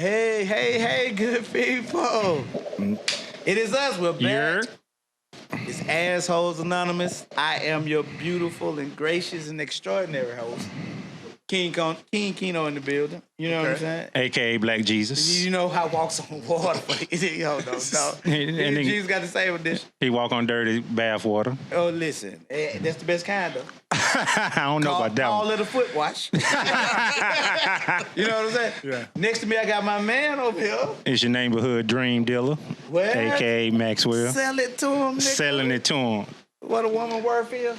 Hey, good people. It is us. We're back. It's Assholes Anonymous. I am your beautiful and gracious and extraordinary host, King Keno in the building. You know what I'm saying? AKA Black Jesus. You know how walks on water. Yo, no. Jesus got the same with this. He walk on dirty bath water. Oh, listen. That's the best kind, though. I don't know about that one. Call it a foot wash. You know what I'm saying? Yeah. Next to me, I got my man over here. It's your neighborhood dream dealer, AKA Maxwell. Sell it to him, nigga. Selling it to him. What a woman worth is?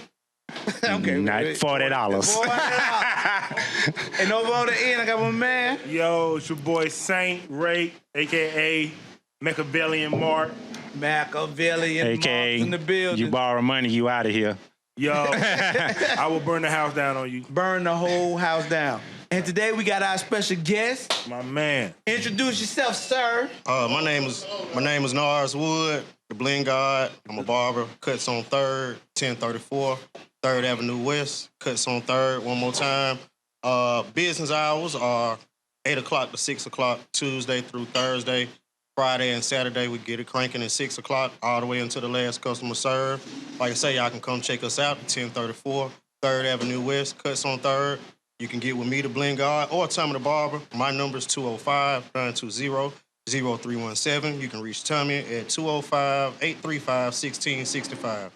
Okay, not $40. And over on the end, I got my man. Yo, it's your boy Saint Ray, a.k.a. Machiavellian Mark. Machiavellian AKA, Mark in the building. You borrow money, you out of here. Yo, I will burn the house down on you. Burn the whole house down. And today we got our special guest. My man. Introduce yourself, sir. My name is Nars Wood, the Bling God. I'm a barber. Cuts on 3rd, 1034, 3rd Avenue West. Cuts on 3rd. One more time. Business hours are 8 o'clock to 6 o'clock, Tuesday through Thursday. Friday and Saturday, we get it cranking at 6 o'clock all the way until the last customer served. Like I say, y'all can come check us out at 1034, 3rd Avenue West, Cuts on 3rd. You can get with me, the Bling God, or Tommy the Barber. My number is 205-920-0317. You can reach Tommy at 205-835-1665.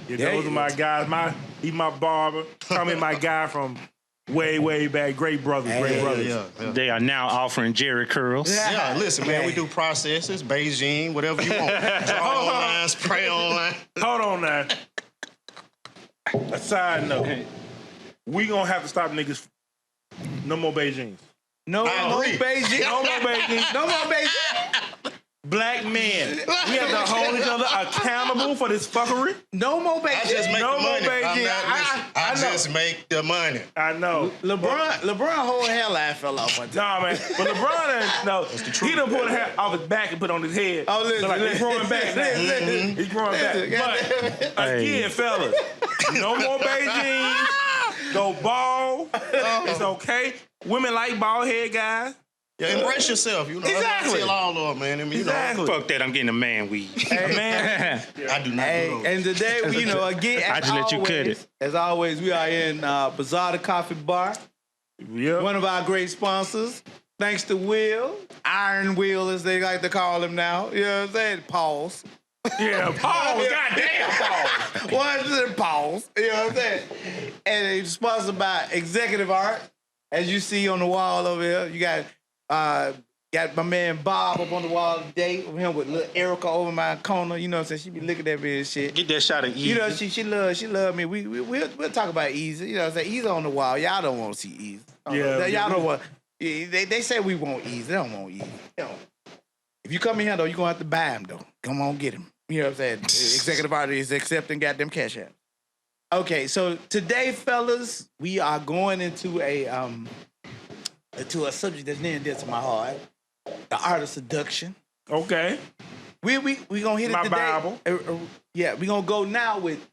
Yeah, those are my guys. He's my barber. Tommy, my guy from way back. Great brothers. Yeah. They are now offering Jerry curls. Yeah, listen, man, we do processes, Beijing, whatever you want. Draw online, spray online. Hold on now. A side note. We gonna have to stop niggas. No more Beijings. No more Beijing. No more Beijing. No more Beijing. Black men. We have to hold each other accountable for this fuckery. No more Beijing. I just make No the more money. Beijing. I just make the money. I know. LeBron whole hairline fell off one time. Nah, man. But LeBron, he done pull the hair off his back and put it on his head. Oh, listen, so like he's growing back now. listen. He's growing back. But again, fellas, no more Beijing. Go bald. It's okay. Women like bald head guys. Yeah, embrace yourself. You know, Exactly. I tell all of them, man. I mean, Exactly. Fuck that, I'm getting a man weave. Hey, Man, I do not do those. and today, again, I just let you cut it. As always, we are in Bazaar the Coffee Bar. yeah. One of our great sponsors. Thanks to Will, Iron Will, as they like to call him now. You know what I'm saying? Pause. Yeah, Paul, goddamn Paul. One to the pause. You know what I'm saying? And it's sponsored by Executive Art. As you see on the wall over here, you got my man Bob up on the wall today with him with little Erica over my corner. You know what I'm saying? She be looking at me and shit. Get that shot of Easy. You know, she love me. We'll talk about Easy. You know what I'm saying? Easy on the wall. Y'all don't want to see Easy. Y'all don't want. They say we want Easy. They don't want Easy. They don't. If you come in here though, you're gonna have to buy him though. Come on, get him. You know what I'm saying? Executive Art is accepting goddamn cash out. Okay, so today, fellas, we are going into a subject that's near and dear to my heart: the art of seduction. Okay. We gonna hit it My today. Bible. Yeah, we gonna go now with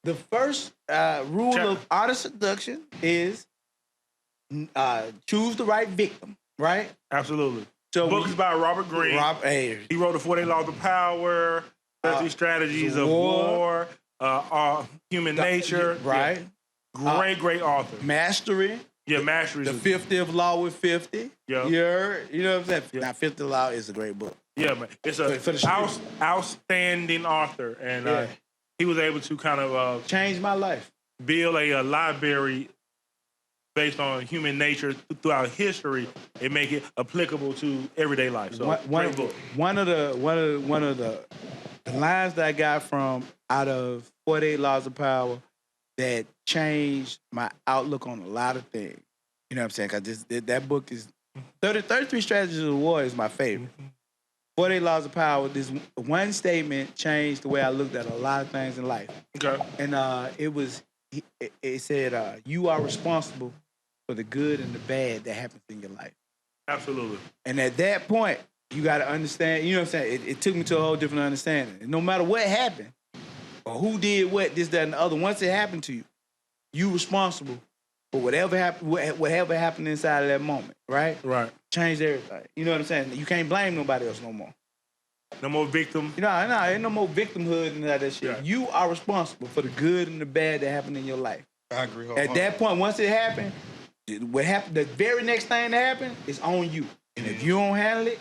the first rule of art of seduction is choose the right victim. Right? Absolutely. So Book is by Robert Greene. He wrote the 48 Laws of Power, 13 Strategies of War, Human Nature. Right. Yeah. Great author. Mastery. Yeah, Mastery. The 50th Law with 50. Yeah. You know what I'm saying? Yeah. Now, 50th Law is a great book. Yeah, man. It's For the street. outstanding author. And he was able to kind of Changed my life. build a library based on human nature throughout history and make it applicable to everyday life. So, great book. One of the lines that I got from out of 48 Laws of Power that changed my outlook on a lot of things. You know what I'm saying? Because that book is 33 Strategies of War is my favorite. 48 Laws of Power, this one statement changed the way I looked at a lot of things in life. Okay. And it said, you are responsible for the good and the bad that happens in your life. Absolutely. And at that point, you got to understand, you know what I'm saying? It took me to a whole different understanding. And no matter what happened, or who did what, this, that, and the other, once it happened to you, you responsible for whatever happened inside of that moment, right? Right. Changed everything. You know what I'm saying? You can't blame nobody else no more. No more victim. You know, ain't no more victimhood and all that shit. Yeah. You are responsible for the good and the bad that happened in your life. I agree. At that point, once it happened, what happened? The very next thing that happened is on you. And if you don't handle it,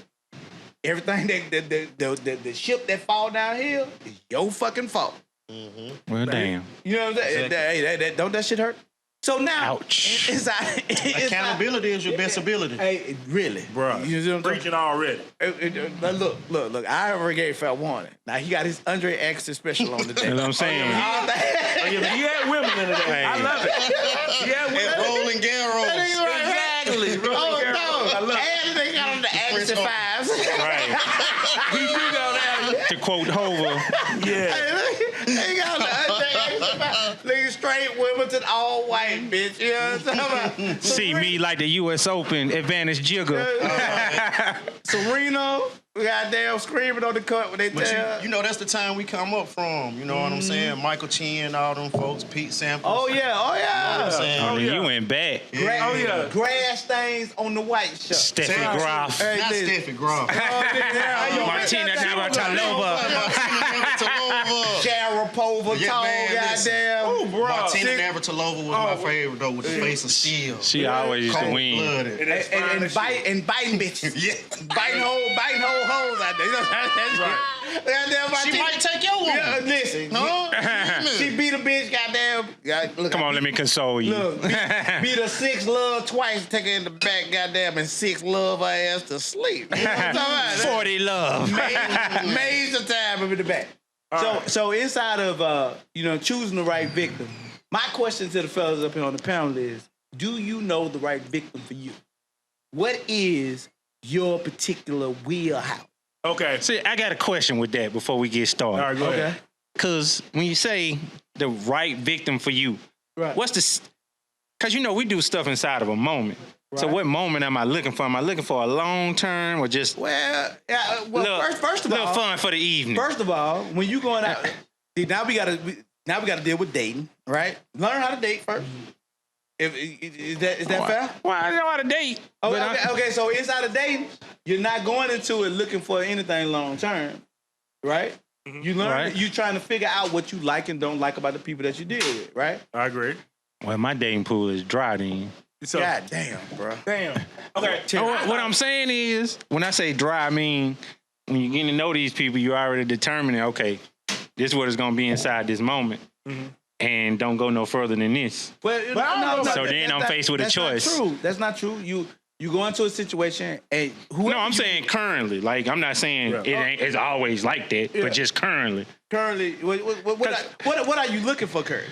everything the ship that fall downhill is your fucking fault. Mm-hmm. Well, damn. You know what I'm saying? Don't that shit hurt? So now, ouch. Accountability is your best ability. Hey, really, bro. You know what I'm preaching already. Look. I already gave fair warning. Now he got his Andre Agassi special on the day. You know what I'm saying? But he had women in the day. I love it. He had women. Rolling Garros. Exactly. Rolling Garros. I love it. And they got on the Agassi fives. Right. He do go down. To quote Hova. Yeah. They got on the Agassi fives. Nigga straight Wimbledon, all white, bitch. You know what I'm talking about? See me like the U.S. Open advantage jigger. Serena, goddamn screaming on the court when they tell. You know that's the time we come up from. You know what I'm saying? Michael Chin, all them folks, Pete Sampras. Oh yeah. You know what I'm saying? You went back. Yeah. Grass stains on the white shirt. Steffi Graf. Hey, Not Steffi Graf. Martina Navratilova. Sharapova, tall, goddamn. Oh, bro. Martina Navratilova was my favorite though, with the face of steel. She always used to win. And biting bitches. Yeah. Biting whole hoes out there. You know that's right. She might take your woman. Yeah, listen. No? She beat a bitch, goddamn. Look, Come on, let me console you. Look, beat her 6 love twice, take her in the back, goddamn, and 6 love her ass to sleep. You know what I'm talking about? 40 love. Major time in the back. So inside of choosing the right victim, my question to the fellas up here on the panel is: do you know the right victim for you? What is your particular wheelhouse? Okay. See, I got a question with that before we get started. All right, go ahead. Because when you say the right victim for you, Right. what's the... Because, we do stuff inside of a moment. Right. So what moment am I looking for? Am I looking for a long term or just... Well, first of all... little fun for the evening. First of all, when you going out... now we gotta deal with dating, right? Learn how to date first. Is that fair? Well, I know how to date. Okay, so inside of dating, you're not going into it looking for anything long term, right? Mm-hmm. You learn, you trying to figure out what you like and don't like about the people that you deal with, right? I agree. Well, my dating pool is dry then. So, God damn, bro. Damn. Okay. What I'm saying is, when I say dry, I mean, when you're getting to know these people, you're already determining, okay, this is what it's going to be inside this moment. Mm-hmm. And don't go no further than this. So then I'm faced with a choice. That's not true. That's not true. You go into a situation and no, I'm saying currently. Like I'm not saying it's always like that, but just currently. Currently, what are you looking for, Kurt?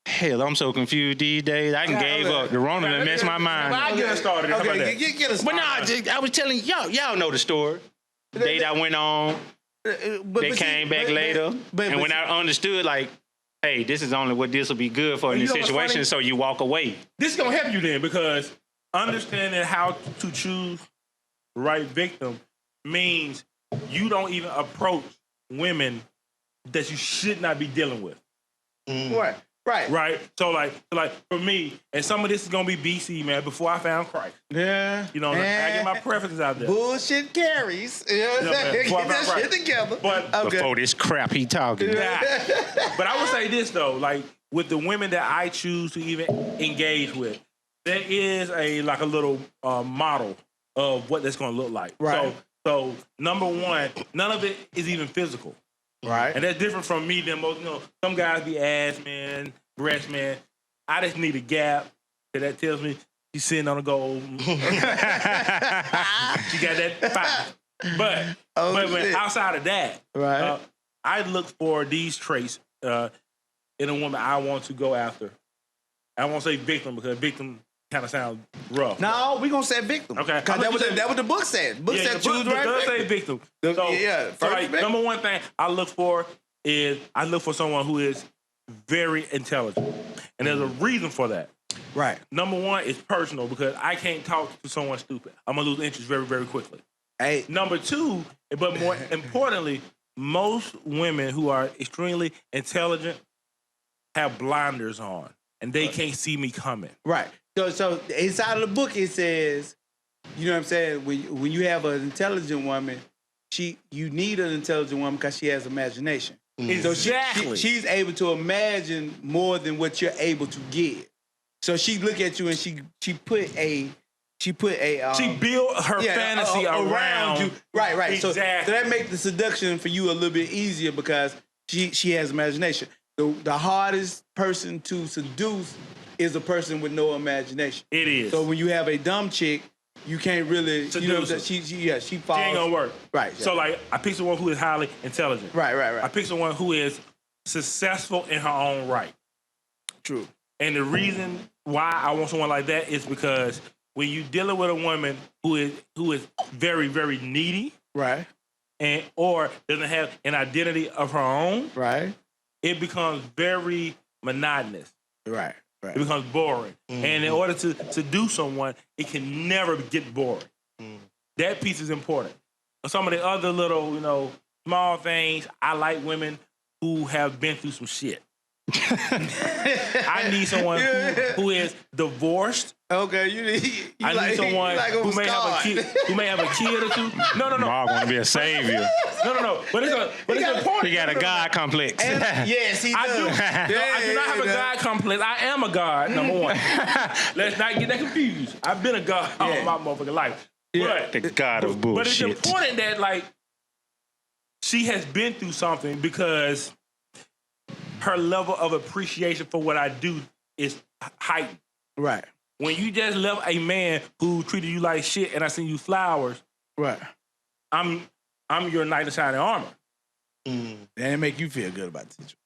Hell, I'm so confused these days. I gave up. The Rona done messed my mind. But I get us started. Okay, get us started. But I was telling y'all know the story. The date I went on, they came back later, and when I understood, like, hey, this is only what this will be good for in this situation, so you walk away. This is gonna help you then, because understanding how to choose the right victim means you don't even approach women that you should not be dealing with. Right. So like for me, and some of this is gonna be BC, man, before I found Christ. Yeah. I get my preferences out there. Bullshit carries. You know what I'm saying? Get that shit together. But before this crap he talking. Yeah. But I would say this though, like with the women that I choose to even engage with, there is a little model of what that's gonna look like. Right. So number one, none of it is even physical. Right. And that's different from me than most, some guys be ass man, breast man. I just need a gap that tells me she's sitting on a gold. She got that 5. But outside of that, right. I look for these traits in a woman I want to go after. I won't say victim because victim kind of sounds rough. No, we're going to say victim. Okay. Because that what the book said. The book said choose right does say victim. So number one thing I look for is someone who is very intelligent. And there's a reason for that. Right. Number one is personal, because I can't talk to someone stupid. I'm going to lose interest very, very quickly. Hey. Number two, but more importantly, most women who are extremely intelligent have blinders on. and they can't see me coming. Right. So inside of the book it says, you know what I'm saying, when you have an intelligent woman, you need an intelligent woman because she has imagination. Exactly. So she's able to imagine more than what you're able to give. So she look at you and she built her fantasy around you. Right. Exactly. So that makes the seduction for you a little bit easier because she has imagination. The hardest person to seduce is a person with no imagination. It is. So when you have a dumb chick, you can't really seduce, you know, she falls. She ain't gonna work. Right. So like, I pick someone who is highly intelligent. Right. I pick someone who is successful in her own right. True. And the reason why I want someone like that is because when you're dealing with a woman who is very, very needy, right, and or doesn't have an identity of her own, right, it becomes very monotonous. Right. It becomes boring. Mm-hmm. And in order to seduce someone, it can never get boring. Mm. That piece is important. Some of the other little, small things, I like women who have been through some shit. I need someone who is divorced. Okay, you need someone who may have a kid or two. No. I want to be a savior. No. But it's important. He got a God complex. Yes, he does. I do. I do not have a God complex. I am a God, number one. Let's not get that confused. I've been a God all my motherfucking life. Yeah. The God of bullshit. But it's important that she has been through something because her level of appreciation for what I do is heightened. Right. When you just left a man who treated you like shit and I send you flowers, right? I'm your knight in shining armor. And it make you feel good about the situation.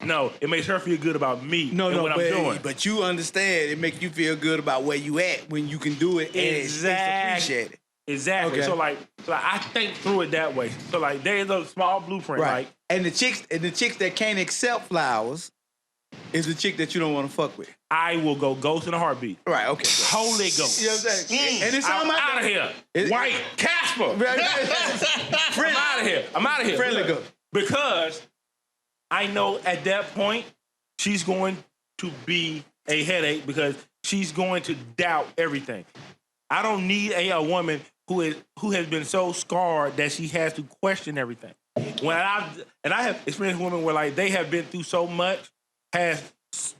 No, it makes her feel good about me and what I'm doing. But you understand, it make you feel good about where you at when you can do it and it's appreciated. Exactly. Okay. So I think through it that way. So there's a small blueprint. Right. And the chicks that can't accept flowers is the chick that you don't want to fuck with. I will go ghost in a heartbeat. Right, okay. Holy ghost. You know what I'm saying? And it's I'm out of here. White Casper. I'm out of here. Friendly ghost. Because I know at that point she's going to be a headache because she's going to doubt everything. I don't need a woman who has been so scarred that she has to question everything. I have experienced women where they have been through so much, has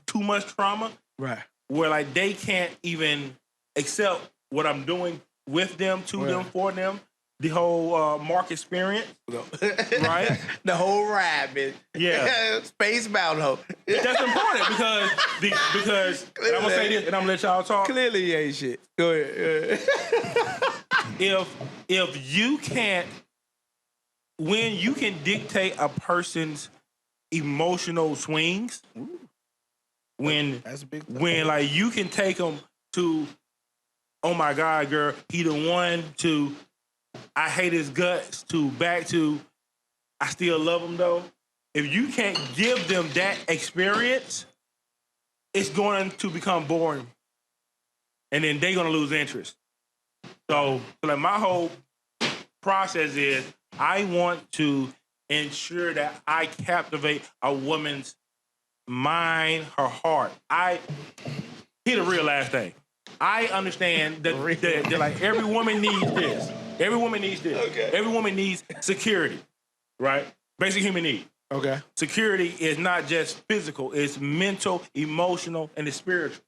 too much trauma, right? Where they can't even accept what I'm doing with them, to them, for them. The whole Mark experience, right? The whole ride, bitch. Yeah, Space Mountain hoe. That's important because and I'm gonna say this, and I'm gonna let y'all talk. Clearly, you ain't shit. Go ahead. If you can't, when you can dictate a person's emotional swings, when you can take them to, oh my God, girl, he the one, to I hate his guts, to back to I still love him though. If you can't give them that experience, it's going to become boring. And then they're gonna lose interest. So my whole process is I want to ensure that I captivate a woman's mind, her heart. Here's the real last thing. I understand that every woman needs this. Every woman needs this. Okay. Every woman needs security, right? Basic human need. Okay. Security is not just physical; it's mental, emotional, and it's spiritual.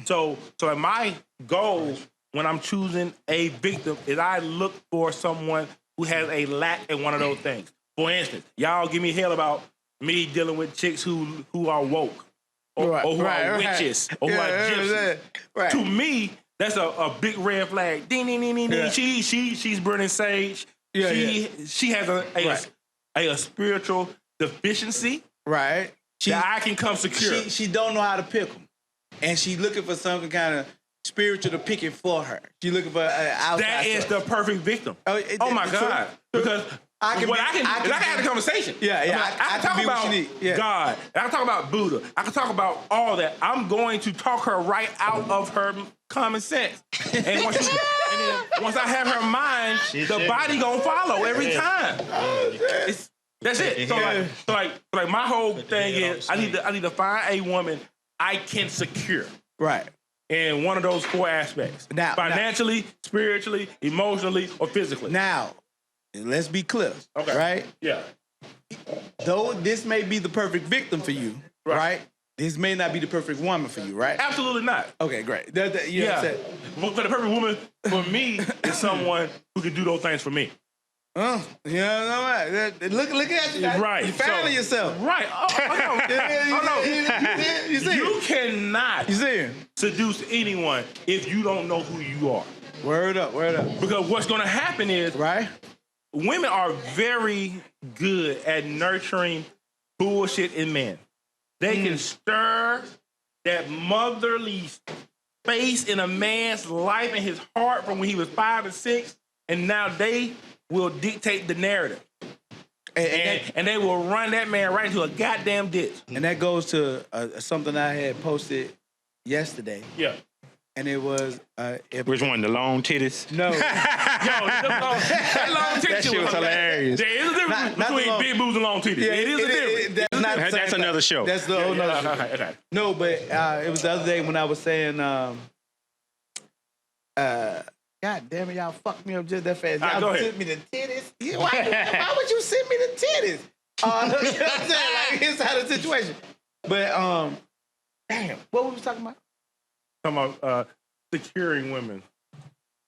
So my goal when I'm choosing a victim is I look for someone who has a lack in one of those things. For instance, y'all give me hell about me dealing with chicks who are woke or who are witches or who are gypsies. Right. To me, that's a big red flag. Ding, ding, ding, ding, ding. She's burning sage. She has a spiritual deficiency. Right. That I can come secure. She don't know how to pick them. And she's looking for something kind of spiritual to pick it for her. She's looking for an outside. That is the perfect victim. Oh my God. Because I can have a conversation. Yeah. I can talk about God. I can talk about Buddha. I can talk about all that. I'm going to talk her right out of her common sense. And once I have her mind, the body gonna follow every time. That's it. So my whole thing is I need to find a woman I can secure. Right. In one of those 4 aspects. Now, financially, spiritually, emotionally, or physically. Now, let's be clear. Okay. Right? Yeah. Though this may be the perfect victim for you, right? This may not be the perfect woman for you, right? Absolutely not. Okay, great. You know what I'm saying? But the perfect woman for me is someone who can do those things for me. You know what? Look at you. Right. You found yourself. Right. You see you cannot seduce anyone if you don't know who you are. Word up. Because what's going to happen is, right? Women are very good at nurturing bullshit in men. They can stir that motherly space in a man's life and his heart from when he was 5 or 6, and now they will dictate the narrative. And they will run that man right into a goddamn ditch. And that goes to something I had posted yesterday. Yeah. And it was... Which one? The long titties? No. That long titties that shit was hilarious. There is a difference between big boobs and long titties. Yeah, it is a difference. That's another show. That's the whole nother show. Okay. No, but it was the other day when I was saying... God damn it, y'all fucked me up just that fast. Y'all sent me the titties. Why would you send me the titties? You know what I'm saying? Like, inside the situation. But, damn, what were we talking about? Talking about securing women.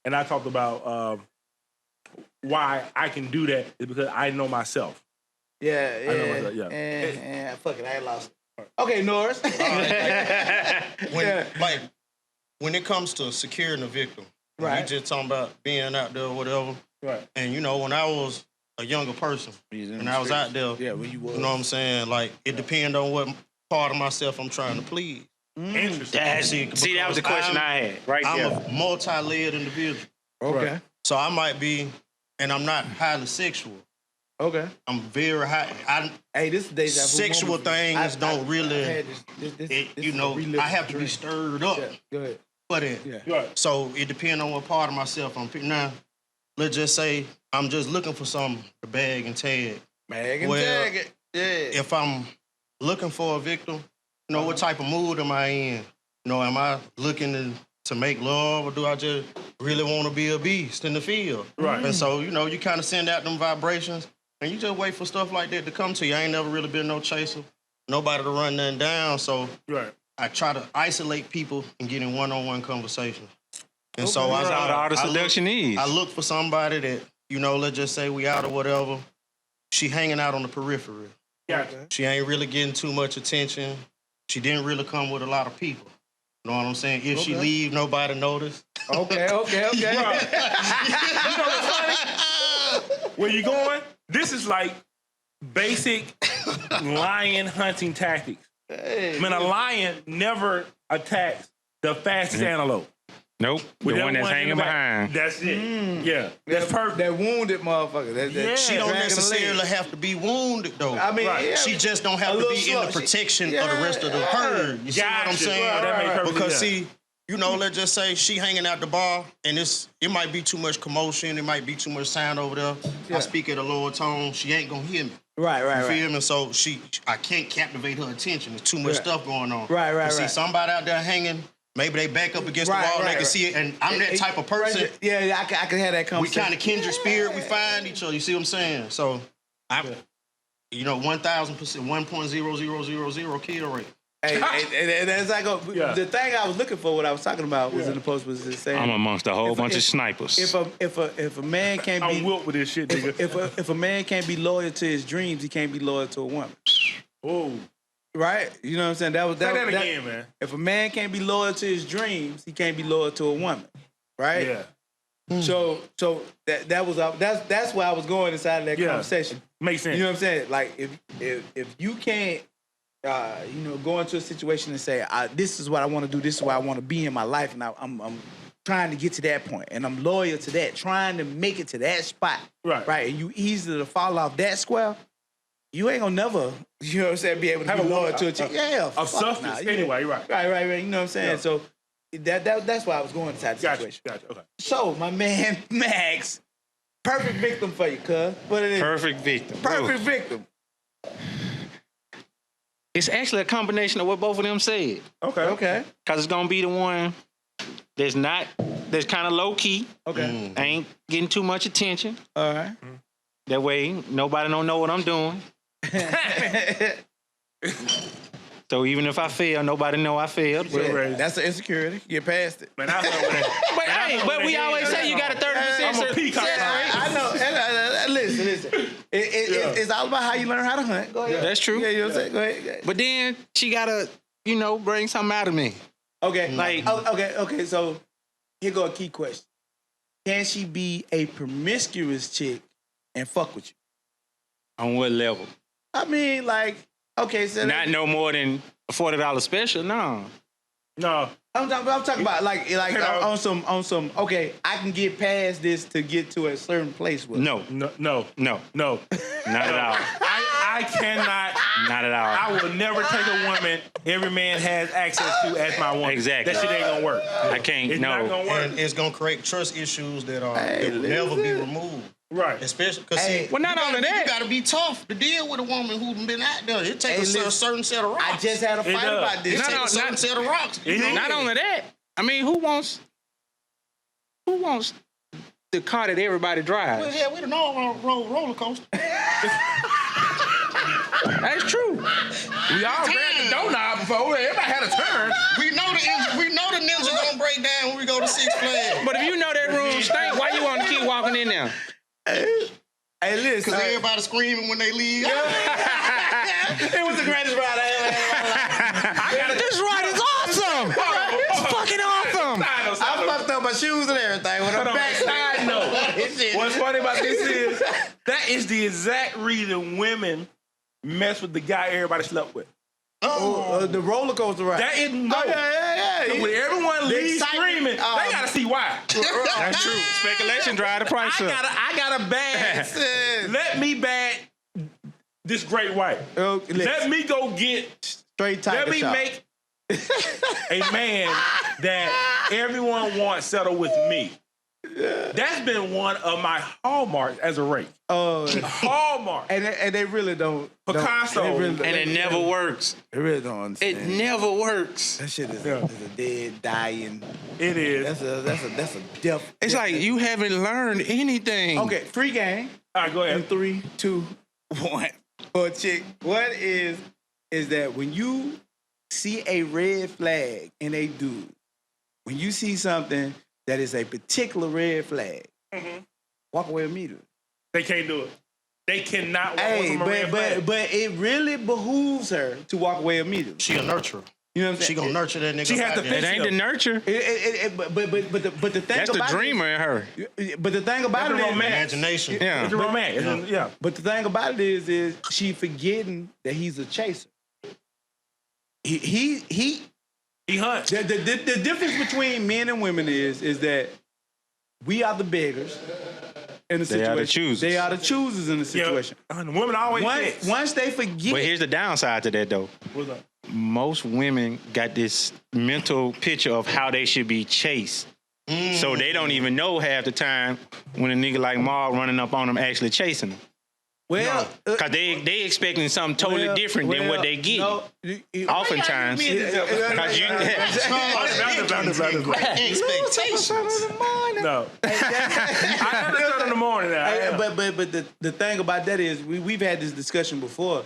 And I talked about why I can do that is because I know myself. Yeah. I know myself, yeah. And fuck it, I lost it. Okay, Norris. When it comes to securing a victim, right? We just talking about being out there or whatever. Right. And, when I was a younger person and I was out there, when you was. You know what I'm saying? Like, it depends on what part of myself I'm trying to please. Interesting. See, that was the question I had I'm a multi-layered individual. Okay. Right. So I might be, and I'm not highly sexual. Okay. I'm very high. This is deja vu sexual moment. things don't really, I have to be stirred up. Yeah, go ahead. For it. Yeah. So it depends on what part of myself I'm picking. Now, let's just say I'm just looking for something to bag and tag. Bag and tag it. Yeah. If I'm looking for a victim, what type of mood am I in? Am I looking to make love, or do I just really want to be a beast in the field? Right. And so, you kind of send out them vibrations, and you just wait for stuff like that to come to you. I ain't never really been no chaser, nobody to run nothing down. So I try to isolate people and get in one-on-one conversations. And so that's all the seduction is. I look for somebody that, let's just say we out or whatever. She hanging out on the periphery. Gotcha. She ain't really getting too much attention. She didn't really come with a lot of people. You know what I'm saying? If she leave, nobody notice. Okay. You know what's funny? Where you going? This is like basic lion hunting tactics. Hey, a lion never attacks the fastest antelope. Nope. The one that's hanging behind. That's it. Yeah. That's perfect. That wounded motherfucker. She don't necessarily have to be wounded, though. I mean, she just don't have to be in the protection of the rest of the herd. You see what I'm saying? Right. Because, see, let's just say she hanging out the bar, and it might be too much commotion. It might be too much sound over there. Yeah. I speak at a lower tone. She ain't going to hear me. Right. You feel me? So I can't captivate her attention. There's too much stuff going on. Right. See, somebody out there hanging, maybe they back up against the wall and they can see it. And I'm that type of person. Yeah, I can have that conversation. We kind of kindred spirit. We find each other. You see what I'm saying? So, 1,000%, 1.0000 kill rate. And as I go, the thing I was looking for, what I was talking about, was in the post was just saying, I'm amongst a whole bunch of snipers. If a man can't be, I'm whooped with this shit, nigga. If a man can't be loyal to his dreams, he can't be loyal to a woman. Oh. Right? You know what I'm saying? Say that again, man. If a man can't be loyal to his dreams, he can't be loyal to a woman. Right? Yeah. So that's where I was going inside of that conversation. Makes sense. You know what I'm saying? Like if you can't go into a situation and say, this is what I want to do, this is where I want to be in my life, and I'm trying to get to that point, and I'm loyal to that, trying to make it to that spot. Right. And you easy to fall off that square, you ain't gonna never, you know what I'm saying, be able to be loyal to a chick. Of substance. Anyway, right. Right. You know what I'm saying? Yeah. So that's why I was going inside the situation. Gotcha. Okay. So, my man, Max, perfect victim for you, cuz. What it is? Perfect victim. Perfect victim. It's actually a combination of what both of them said. Okay. Because it's going to be the one that's kind of low key. Okay. Ain't getting too much attention. All right. That way, nobody don't know what I'm doing. So even if I fail, nobody know I failed. Yeah, that's an insecurity. Get past it. Man, I love that. But we always say you got a 30% I'm a peacock. I know. Listen. It's all about how you learn how to hunt. Go ahead. That's true. Yeah, you know what I'm saying? Go ahead. But then she gotta, bring something out of me. Okay. Okay. So here go a key question. Can she be a promiscuous chick and fuck with you? On what level? I mean, like, okay, so not no more than a $40 special. No. I'm talking about like on some. Okay, I can get past this to get to a certain place with. No. No. Not at all. I cannot. Not at all. I will never take a woman every man has access to as my woman. Exactly. That shit ain't gonna work. I can't. It's no. not gonna work. And it's gonna create trust issues that will never be removed. Right. Especially because not only that, you gotta be tough to deal with a woman who's been out there. It takes a certain set of rocks. I just had a fight about this. It takes a certain set of rocks. Not only that. I mean, who wants the car that everybody drives? Well, yeah, we don't know roller coaster. That's true. We all ran the doorknob before. Everybody had a turn. We know the ninja gonna break down when we go to Six Flags. But if you know that room stink, why you want to keep walking in there? Hey, listen. Because everybody screaming when they leave. It was the greatest ride I ever had. This ride is awesome. It's fucking awesome. I fucked up my shoes and everything with a back. Side note. What's funny about this is that is the exact reason women mess with the guy everybody slept with. The roller coaster ride. That is no. Yeah. When everyone leaves screaming, they gotta see why. That's true. Speculation drive the price up. I got a bag. Let me bag this great white. Let me go get straight tiger. Let me shop. make a man that everyone wants settle with me. That's been one of my hallmarks as a rake. Hallmark. And they really don't. Picasso. It never works. They really don't understand. It never works. That shit is a dead, dying. It is. That's a death. It's like you haven't learned anything. Okay, free game. All right, go ahead. In 3, 2, 1. For a chick, what is that when you see a red flag in a dude, when you see something that is a particular red flag, walk away immediately. They can't do it. They cannot walk away from a red flag. But it really behooves her to walk away immediately. She a nurturer. You know what I'm saying? She gonna nurture that nigga. She has to It ain't the nurture. But the thing That's the dreamer in her. But the thing about it is imagination. Yeah. It's a romance. Yeah. But the thing about it is she forgetting that he's a chaser. He hunts. The difference between men and women is that we are the beggars in the situation. They are the choosers. They are the choosers in the situation. Yeah. The women always once they forget. But here's the downside to that, though. What's up? Most women got this mental picture of how they should be chased. So they don't even know half the time when a nigga like Mark running up on them actually chasing them. Well, because they expecting something totally different than what they get. No, oftentimes. Because you... Expectations. No. I got to in the morning now. But the thing about that is we've had this discussion before.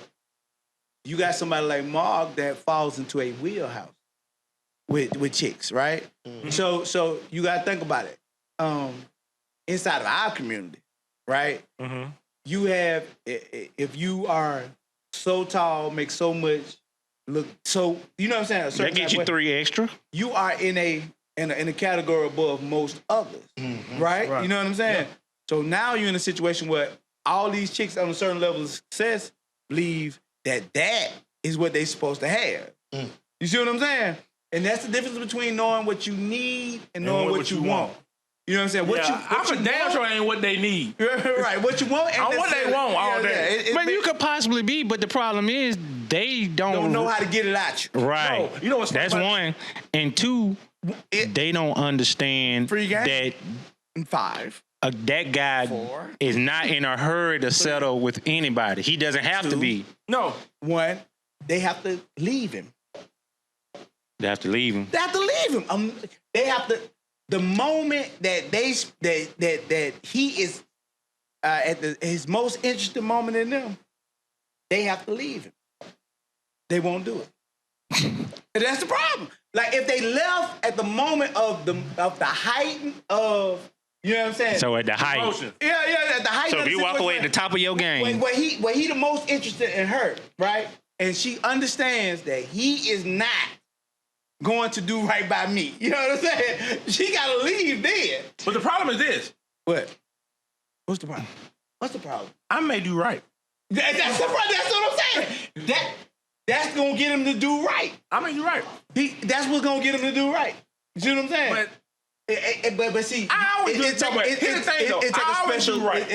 You got somebody like Mark that falls into a wheelhouse with chicks, right? Mm-hmm. So you got to think about it. Inside of our community, right? Mm-hmm. You have, if you are so tall, make so much, look so, you know what I'm saying? That get you 3 extra. You are in a category above most others, right? You know what I'm saying? Yeah. So now you're in a situation where all these chicks on a certain level of success believe that is what they're supposed to have. You see what I'm saying? And that's the difference between knowing what you need and knowing what you want. You know what I'm saying? I'm a damn sure ain't what they need. Right, what you want. And what they want all day. But you could possibly be, but the problem is they don't know how to get it out you. Right. No, you know what's That's one. And 2, they don't understand that 5. That guy 4 is not in a hurry to settle with anybody. He doesn't have to be. No. 1. they have to leave him. They have to leave him. They have to leave him. They have to. The moment that that he is at his most interesting moment in them, they have to leave him. They won't do it. And that's the problem. Like if they left at the moment of the height of, you know what I'm saying? So at the height. Yeah, at the height. So of if you walk away at the top of your game, where he the most interested in her, right? And she understands that he is not going to do right by me. You know what I'm saying? She gotta leave then. But the problem is this. What? What's the problem? What's the problem? I may do right. That's the problem. That's what I'm saying. That's gonna get him to do right. I may do right. That's what's gonna get him to do right. You see what I'm saying? But see, I always it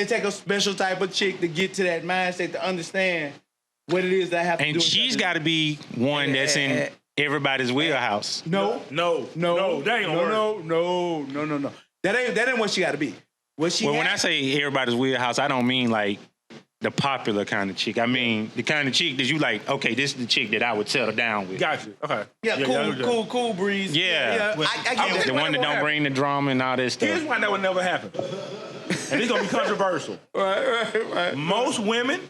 take a special type of chick to get to that mindset to understand what it is that I have to do. And she's got to be one that's in everybody's wheelhouse. No, that ain't gonna work. No. That ain't what she got to be. When I say everybody's wheelhouse, I don't mean like the popular kind of chick. I mean the kind of chick that you like. Okay, this is the chick that I would settle down with. Gotcha. Okay. Yeah, cool breeze. Yeah. I get the one that don't bring the drama and all that stuff. Here's one that would never happen, and it's gonna be controversial. Right. Most women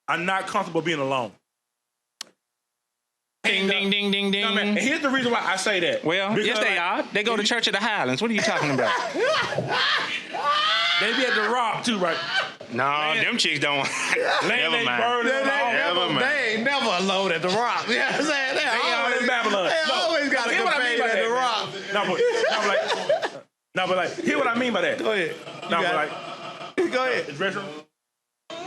are not comfortable being alone. Ding, ding, ding, ding, ding. No, man, and here's the reason why I say that. Well, yes, they are. They go to Church of the Highlands. What are you talking about? They be at the Rock too, right? No, them chicks don't. Never mind. They ain't never alone at the Rock. You know what I'm saying? They always in Babylon. They always got to compare at the Rock. But like, hear what I mean by that. Go ahead. Go ahead. It's retro.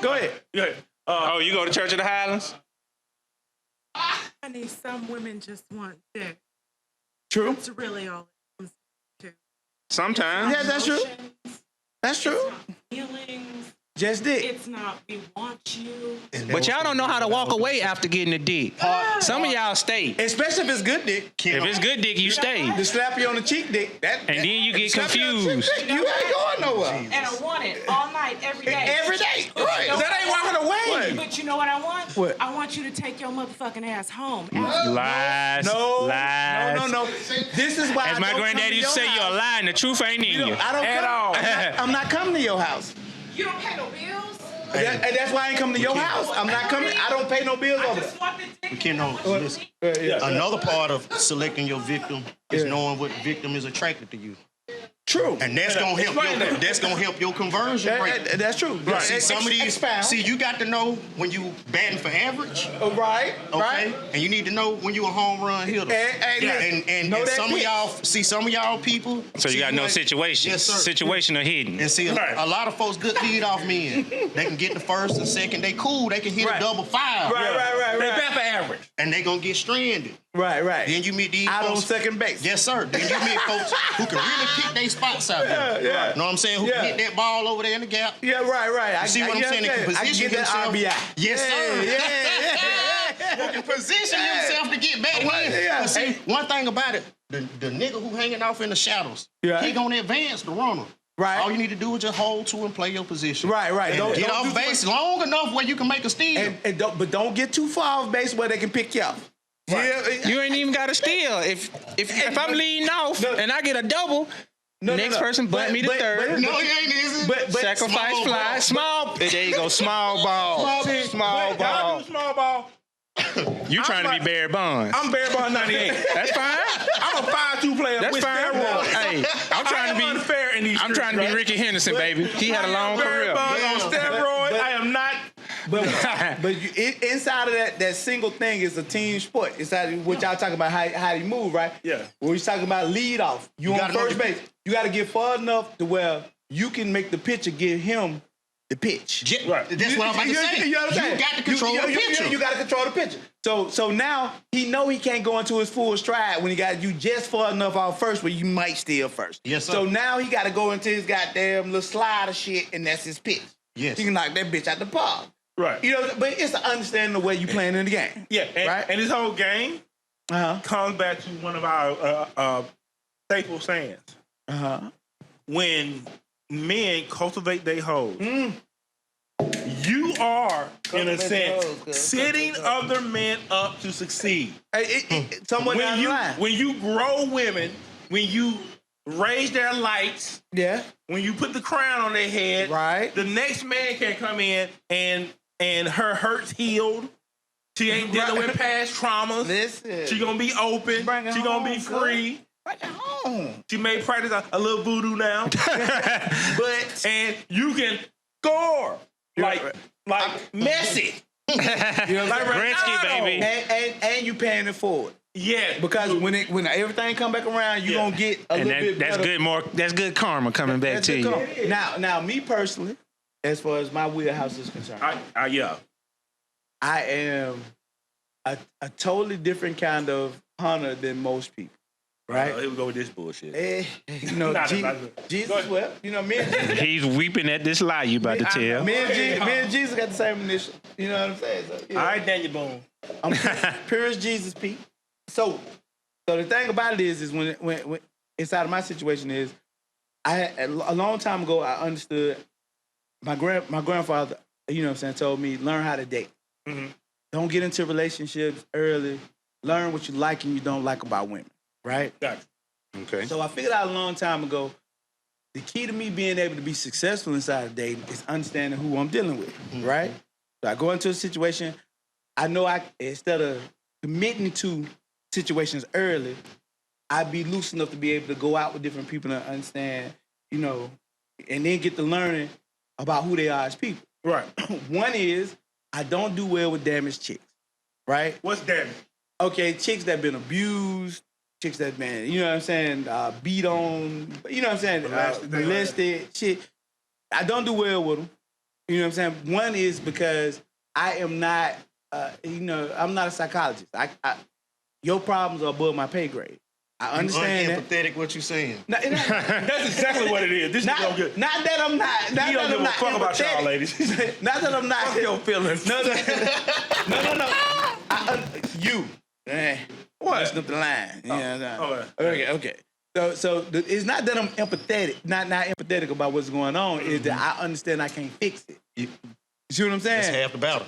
Go ahead. You go to Church of the Highlands? Honey, some women just want dick. True. That's really all it comes to. Sometimes. Yeah, that's true. That's true. It's not feelings. Just dick. It's not we want you. But y'all don't know how to walk away after getting a dick. Some of y'all stay. Especially if it's good dick. If it's good dick, you stay. The slap you on the cheek dick. And then you get confused. You ain't going nowhere. And I want it all night, every day. Every day. Right. That ain't walking away. But you know what I want? What? I want you to take your motherfucking ass home. Lies. No. This is why As my granddaddy used to say, you're a lie and the truth ain't in you. I don't At all. I'm not coming to your house. You don't pay no bills? And that's why I ain't coming to your house. I'm not coming. I don't pay no bills over there. Listen, another part of selecting your victim is knowing what victim is attracted to you. True. And that's gonna help. That's gonna help your conversion rate. That's true. Right. See, some of these. Expound. See, you got to know when you batting for average. Right. Okay. Right. And you need to know when you a home run hitter. And some of y'all see some of y'all people. So you got no situation. Yes, sir. Situational hidden. And see, a lot of folks good lead off men. They can get the first and second. They cool. They can hit a double five. Right. They bat for average. And they gonna get stranded. Right. Then you meet these out folks, on second base. Yes, sir. Then you meet folks who can really pick their spots out there. Yeah. Know what I'm saying? Who can hit that ball over there in the gap. Yeah, right. You see what I'm saying? They can position himself. RBI. Yes, sir. Yeah. Who can position himself to get back in. Yeah. But see, one thing about it, the nigga who hanging off in the shadows, he gonna advance the runner. Right. All you need to do is just hold to and play your position. Right. And get off base long enough where you can make a steal. But don't get too far off base where they can pick you up. Right. You ain't even got to steal. If I'm leading off and I get a double, next person butt me to third. No, he ain't easy. But sacrifice fly. Small. There you go. Small ball. Small ball. Small ball. You trying to be Barry Bonds. I'm Barry Bonds 98. That's fine. I'm a 5'2" player. That's with fine. steroids. Hey, I'm trying to be unfair in these. I'm trying to be Ricky Henderson, baby. He had a long Barry career. Bonds on steroids. I am not. But inside of that single thing is a team sport. Inside what y'all talking about how you move, right? Yeah. When we talking about lead off, you on first base. You got to get far enough to where you can make the pitcher give him the pitch. Right. That's what I'm about to say. You know what I'm saying? You got to control the pitcher. You got to control the pitcher. So now he know he can't go into his full stride when he got you just far enough out first where you might steal first. Yes, sir. So now he got to go into his goddamn little slider shit, and that's his pitch. Yes. He can knock that bitch out the park. Right. You know, but it's to understand the way you playing in the game. Yeah. And this whole game comes back to one of our staple sayings. When men cultivate their hoes, you are, in a sense, setting other men up to succeed. Somewhere down the line. When you grow women, when you raise their lights, when you put the crown on their head, right, the next man can come in and her hurt's healed. She ain't dealing with past traumas. Listen. She gonna be open. She gonna be free. Bring it home. She may practice a little voodoo now. and you can score. Like Messi. You know like Gretzky, baby. And you paying it forward. Yeah. Because when everything come back around, you gonna get a little bit better. That's good karma coming back to you. Now, me personally, as far as my wheelhouse is concerned, I am a totally different kind of hunter than most people. Right? Here we go with this bullshit. You know, Jesus wept. You know, me and Jesus. He's weeping at this lie you about to tell. Me and Jesus got the same initial. You know what I'm saying? So, All right, Daniel Boone. I'm pure as Jesus, Pete. So the thing about it is when inside of my situation is, a long time ago I understood my grandfather, you know what I'm saying, told me learn how to date. Mm-hmm. Don't get into relationships early. Learn what you like and you don't like about women. Right? Gotcha. Okay. So I figured out a long time ago, the key to me being able to be successful inside of dating is understanding who I'm dealing with, right? So I go into a situation, I know instead of committing to situations early, I'd be loose enough to be able to go out with different people and understand, you know, and then get to learning about who they are as people. Right. One is, I don't do well with damaged chicks, right? What's damage? Okay, chicks that been abused, chicks that been, you know what I'm saying, beat on, you know what I'm saying, molested, shit. I don't do well with them. You know what I'm saying? One is because I am not, I'm not a psychologist. Your problems are above my pay grade. I understand that. Empathetic, what you saying? That's exactly what it is. This not that I'm not. He don't give a fuck about y'all, ladies. Not that I'm not. Fuck your feelings. No. You. What? Listen up the line. Okay. So it's not that I'm empathetic, not empathetic about what's going on. Is that I understand I can't fix it. You see what I'm saying? That's half the battle.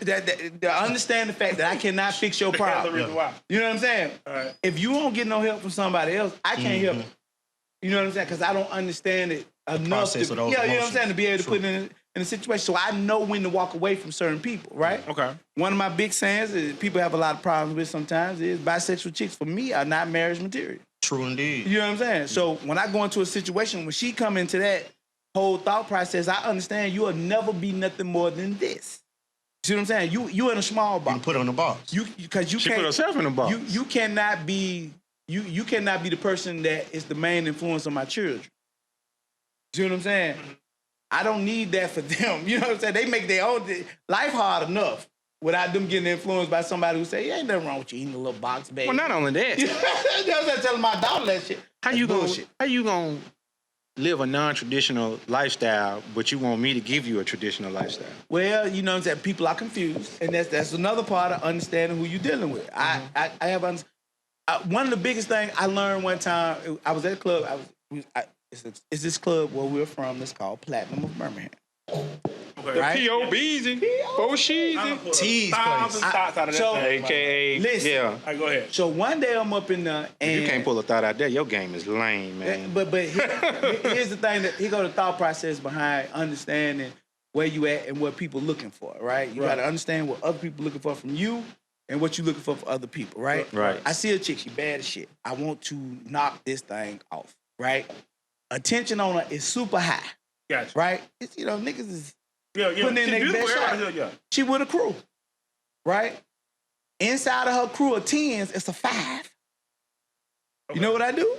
I understand the fact that I cannot fix your problem. That's the reason why. You know what I'm saying? All right. If you don't get no help from somebody else, I can't help you. You know what I'm saying? Because I don't understand it enough to, you know what I'm saying, to be able to put it in a situation. So I know when to walk away from certain people, right? Okay. One of my big sayings that people have a lot of problems with sometimes is bisexual chicks for me are not marriage material. True indeed. You know what I'm saying? So when I go into a situation, when she come into that whole thought process, I understand you will never be nothing more than this. See what I'm saying? You in a small box. You put her in a box. Because you She can't put herself in a box. You cannot be you cannot be the person that is the main influence on my children. See what I'm saying? I don't need that for them. You know what I'm saying? They make their own life hard enough without them getting influenced by somebody who say, ain't nothing wrong with you eating a little box, baby. Well, not only that. You know what I'm telling my daughter that shit. How you gonna live a non-traditional lifestyle, but you want me to give you a traditional lifestyle? Well, you know what I'm saying? People are confused, and that's another part of understanding who you're dealing with. I have one of the biggest things I learned one time. I was at a club. It's this club where we're from. That's called Platinum of Birmingham. Okay. Right? POBs and Four T's place. So, AKA, listen. yeah. All right, go ahead. So one day I'm up in the and You can't pull a thought out there. Your game is lame, man. But here's the thing that here go the thought process behind understanding where you at and what people looking for, right? You got to understand what other people looking for from you and what you looking for other people, right? Right. I see a chick, she bad as shit. I want to knock this thing off, right? Attention on her is super high, Gotcha. right? It's, niggas is Yeah. putting in their best shot. Yeah. She with a crew, right? Inside of her crew of 10s, it's a 5. Okay. You know what I do?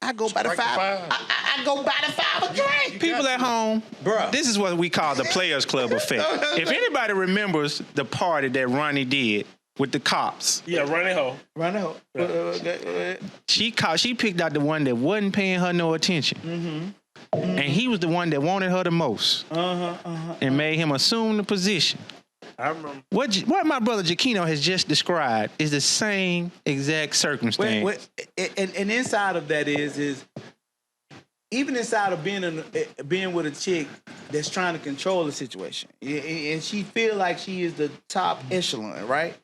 I go by the 5. I go by the 5 a drink. People at home, Bruh. This is what we call the Players Club effect. If anybody remembers the party that Ronnie did with the cops. Yeah, run it home. Run it home. She picked out the one that wasn't paying her no attention. Mm-hmm. And he was the one that wanted her the most. And made him assume the position. I remember. What my brother Jaquino has just described is the same exact circumstance. And inside of that is even inside of being with a chick, that's trying to control the situation, and she feel like she is the top echelon, right?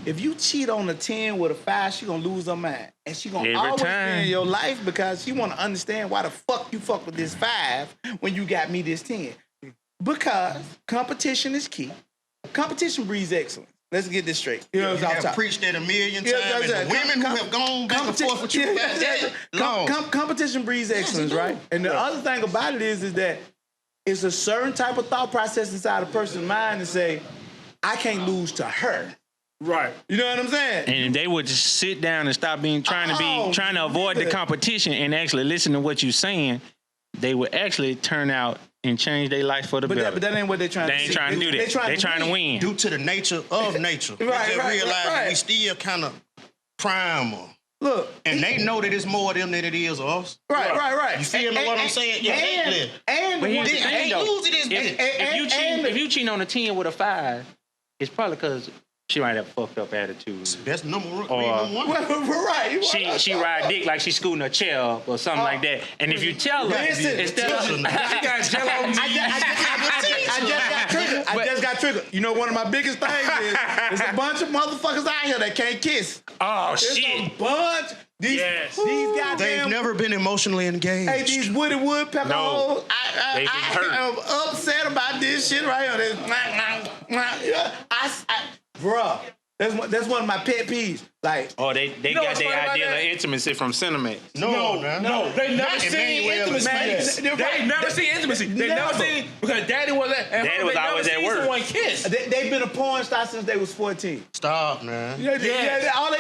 If you cheat on a 10 with a 5, she gonna lose her mind. And she gonna always be in your life because she wanna understand why the fuck you fuck with this 5 when you got me this 10. Because competition is key. Competition breeds excellence. Let's get this straight. You know, I've preached that a million times. And the women who have gone back and forth with you about that. Competition breeds excellence, right? And the other thing about it is that it's a certain type of thought process inside a person's mind to say, I can't lose to her. Right. You know what I'm saying? And they would just sit down and stop trying to avoid the competition and actually listen to what you're saying. They would actually turn out and change their life for the better. But that ain't what they're trying to do. They ain't trying to do that. They're trying to win. Due to the nature of nature. They just realize that we still kind of primal. Look. And they know that it's more of them than it is us. Right. You feel me what I'm saying? And here's the thing, though. If you cheat on a 10 with a 5, it's probably because she might have a fucked up attitude. That's number one. Right. She ride dick like she's scooting a chair up or something like that. And if you tell her, instead of she got jello. I just got triggered. You know, one of my biggest things is there's a bunch of motherfuckers out here that can't kiss. Oh, There's shit. a bunch. These goddamn. They've never been emotionally engaged. Hey, these Woody Woodpecker hoes. They been hurt. I'm upset about this shit right here. Bruh, that's one of my pet peeves. Like, they got their idea of intimacy from Cinemax. No, they never seen intimacy. They never seen intimacy. They never seen because Daddy was always at work. Someone kiss. They've been a porn star since they was 14. Stop, man.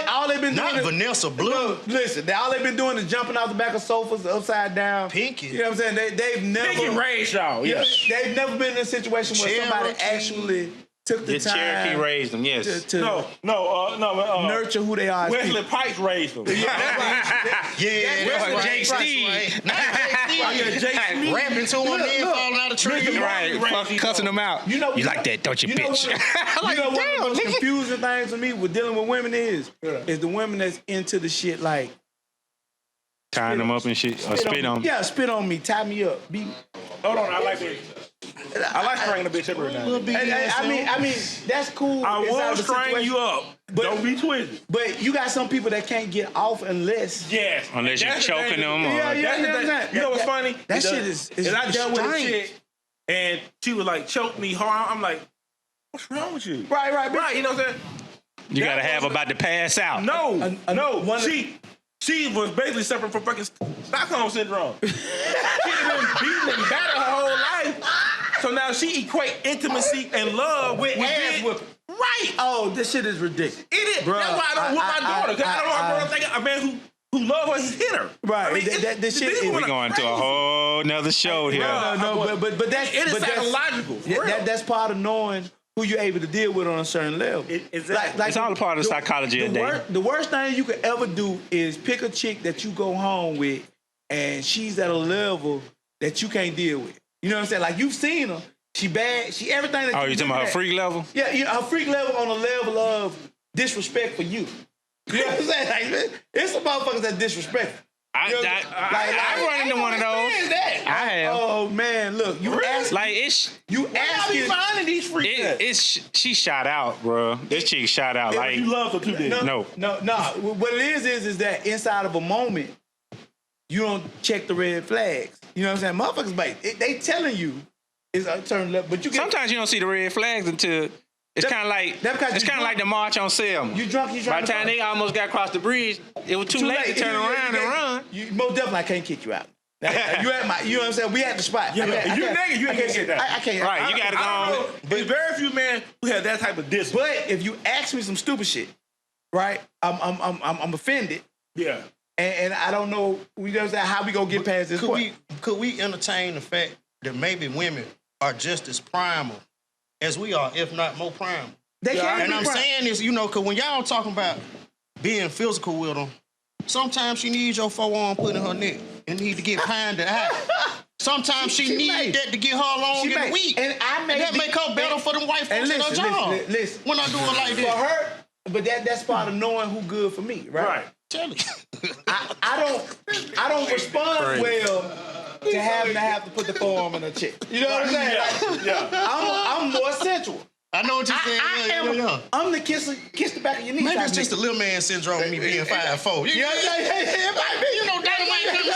All they've been doing is Vanessa Blue. Listen, all they've been doing is jumping off the back of sofas upside down. Pinky. You know what I'm saying? They've never. Pinky raised y'all. Yeah. They've never been in a situation where somebody actually took the time. Cherokee raised them, yes. To nurture who they are. Wesley Pipes raised them. Jake Steve. Rapping to him, then falling out of tree. Right, cussing them out. You like that, don't you, bitch? You know what the most confusing things for me with dealing with women is the women that's into the shit like tying them up and shit, or spit on them. Yeah, spit on me, tie me up. Hold on, I like that. I like stringing a bitch up right now. I mean, that's cool. I won't string you up. But don't be twisted. But you got some people that can't get off unless you're choking them. You know what's funny? That shit is I dealt with a chick, and she was like, choke me hard. I'm like, what's wrong with you? Right. You know what I'm saying? You gotta have about to pass out. No. She was basically suffering from fucking Stockholm syndrome. She'd been beaten and battered her whole life. So now she equate intimacy and love with ass whipping. Right. Oh, this shit is ridiculous. It is. Bruh, that's why I don't whoop my daughter. Because I don't want her to think a man who love her, he's hit her. Right. I mean, this shit is going to a whole nother show here. No, but that's it is psychological. That's part of knowing who you're able to deal with on a certain level. Exactly. It's all a part of the psychology of the worst thing you could ever do is pick a chick that you go home with and she's at a level that you can't deal with. You know what I'm saying? Like, you've seen her. She bad. She everything that you talking about her freak level? Yeah, her freak level on a level of disrespect for you. You know what I'm saying? Like, it's some motherfuckers that disrespect. I run into one of those. I have. Oh man, look, you ask like you asking finding these freaks. She shot out, bro. This chick shot out. Like, you love her too, did no. What it is that inside of a moment, you don't check the red flags. You know what I'm saying? Motherfuckers, mate, they telling you it's a turn left, but sometimes you don't see the red flags until. It's kind of like the March on Selma. You drunk. By the time they almost got across the bridge, it was too late to turn around and run. You most definitely I can't kick you out. You at my, you know what I'm saying? We at the spot. Yeah, you nigga, you ain't gonna get that. I can't. Right, you gotta go. There's very few men who have that type of discipline. But if you ask me some stupid shit, right? I'm offended. Yeah. And I don't know. You know what I'm saying? How we gonna get past this point? Could we entertain the fact that maybe women are just as primal as we are, if not more primal? They can't. And I'm saying this, because when y'all talking about being physical with them, sometimes she needs your forearm put in her neck and need to get pounded out. Sometimes she needs that to get her along in the week. And that make her better for them white folks in her job. Listen, when I do it like this. For her, but that's part of knowing who good for me, right? Tell me. I don't respond well to have to put the forearm in a chick. You know what I'm saying? Like, I'm more sensual. I know what you're saying. I'm the kiss the back of your knee. Maybe it's just the little man syndrome of me being 5'4". Yeah. It might be. You know, that might be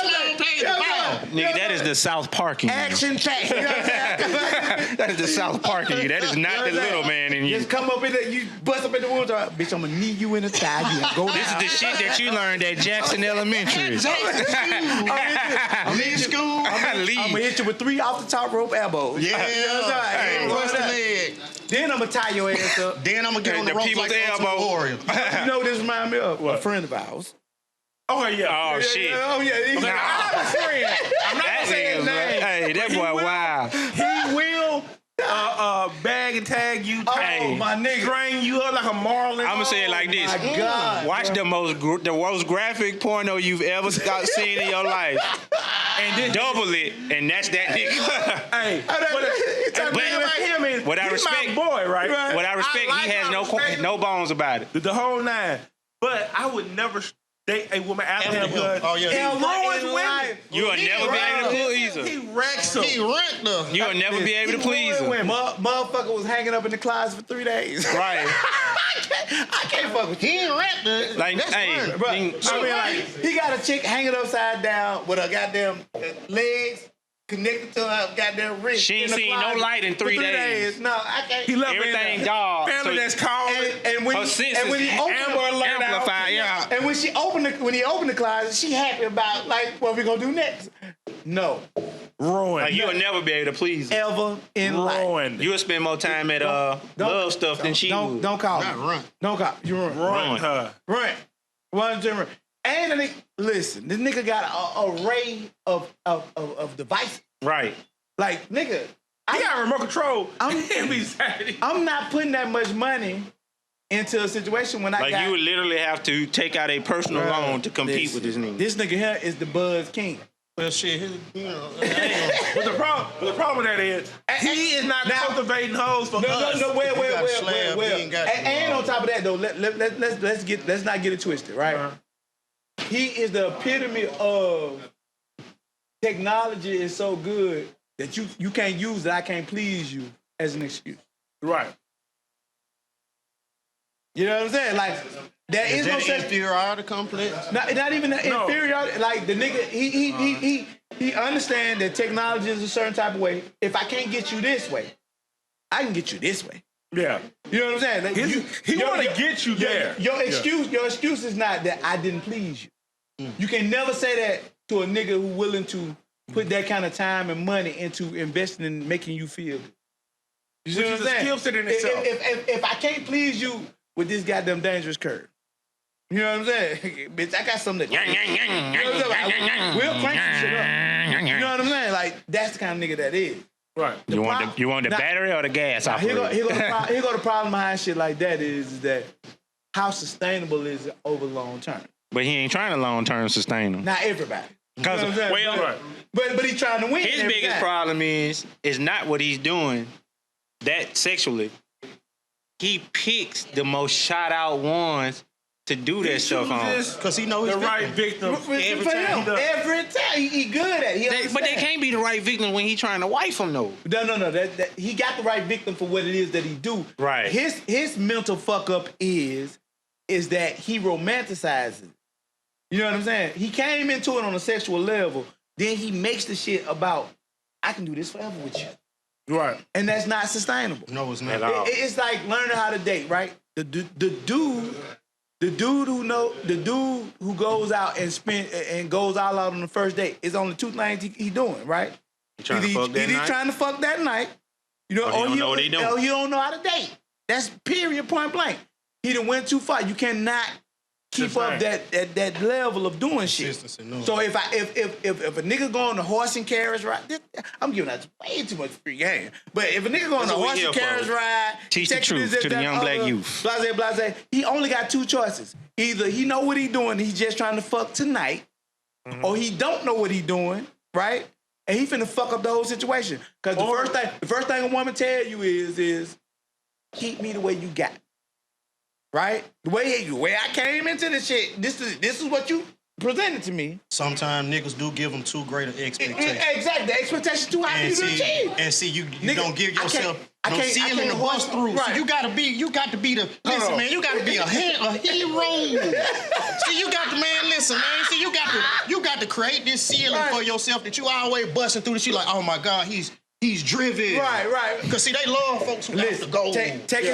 Nigga, that is the South Park in you. Action pack. You know what I'm saying? That is the South Park in you. That is not the little man in you. Just come up in there, you bust up in the woods. Bitch, I'm gonna knee you in the thigh. You gonna go This is the shit that you learned at Jackson Elementary. I'm in school. I'm gonna hit you with 3 off the top rope elbows. Yeah. Hey, What's the leg? Then I'm gonna tie your ass up. Then I'm gonna get on the ropes like the Ultimate Warrior. You know what this reminds me of? A friend of ours. Oh yeah. Oh shit. Oh yeah. He's like, I have a friend. I'm not gonna say his name. Hey, that boy wild. He will bag and tag you. Oh, my nigga. String you up like a marlin. I'm gonna say it like this. My God. Watch the most graphic porno you've ever seen in your life. And then double it, and that's that nigga. Hey, what I respect, my boy, right? What I respect, he has no bones about it. The whole 9. But I would never date a woman after him because he ruins women. You'll never be able to please her. He wrecks them. He wrecked her. You'll never be able to please her. Motherfucker was hanging up in the closet for 3 days. Right. I can't fuck with you. He ain't wrecked her. Like, hey, Bro, I mean, like, he got a chick hanging upside down with her goddamn legs connected to her goddamn wrist. She ain't seen no light in 3 days. No, I can't. He left Everything dog. family that's called and when her he, senses and when he opened amplified, yeah. And when he opened the closet, she happy about like what we gonna do next. No, ruined. Like, you'll never be able to please her. ever in life. Ruined. You'll spend more time at love stuff than she would. Don't call Not me. run. Don't call. You Ruined her. Run. Run. And the nigga, listen, this nigga got an array of devices. Right. Like, nigga, He got remote control. I'm not putting that much money into a situation when I got... You would literally have to take out a personal loan to compete with this nigga. This nigga here is the Buzz King. Well, shit, you know. But the problem with that is he is not cultivating hoes for us. No, well. ain't got And on top of that, though, let's not get it twisted, right? Uh-huh. He is the epitome of technology is so good that you can't use it. I can't please you as an excuse. Right. You know what I'm saying? Like there is no such inferiority complex. Not even the inferiority. Like the nigga, he understands that technology is a certain type of way. If I can't get you this way, I can get you this way. Yeah. You know what I'm saying? Like, he want to get you there. Your excuse is not that I didn't please you. You can never say that to a nigga who willing to put that kind of time and money into investing in making you feel good. You see what I'm saying? Skill set in itself. If I can't please you with this goddamn dangerous curve, you know what I'm saying? Bitch, I got something that... We'll crank some shit up. You know what I'm saying? Like, that's the kind of nigga that is. Right. You want the battery or the gas operator? Here go the problem behind shit like that is that how sustainable is it over long term? But he ain't trying to long term sustain them. Not everybody. Because but he's trying to win. His biggest problem is not what he's doing that sexually. He picks the most shot out ones to do that stuff on. Because he knows the right victim every time. Every time he good at it. But they can't be the right victim when he trying to wife them though. No. That he got the right victim for what it is that he do. Right. His mental fuck up is that he romanticizes it. You know what I'm saying? He came into it on a sexual level. Then he makes the shit about I can do this forever with you. Right. And that's not sustainable. No, it's not. It's like learning how to date, right? The dude who goes out and goes all out on the first date, it's only 2 things he doing, right? Trying to fuck that night? He's trying to fuck that night. You know, or he don't know what he doing. Or he don't know how to date. That's period, point blank. He done went too far. You cannot keep up that level of doing shit. So if a nigga go on the horse and carriage ride, I'm giving out way too much free game. But if a nigga go on the horse and carriage ride, teach the truth to the young black youth. Blase, he only got 2 choices. Either he know what he doing, he's just trying to fuck tonight, or he don't know what he doing, right? And he finna fuck up the whole situation. Because the first thing a woman tell you is keep me the way you got. Right? The way I came into this shit, this is what you. presented to me. Sometimes niggas do give them too great an expectation. Exactly, the expectation too high for you to achieve. And see, you Nigga, don't give yourself I no can't ceiling to bust through. Right. So you gotta be the listen, man. You gotta be a hero. See, you got to listen, man. See, you got to create this ceiling for yourself that you always busting through. That you like, oh my God, he's driven. Right. Because see, they love folks who got the goal. Take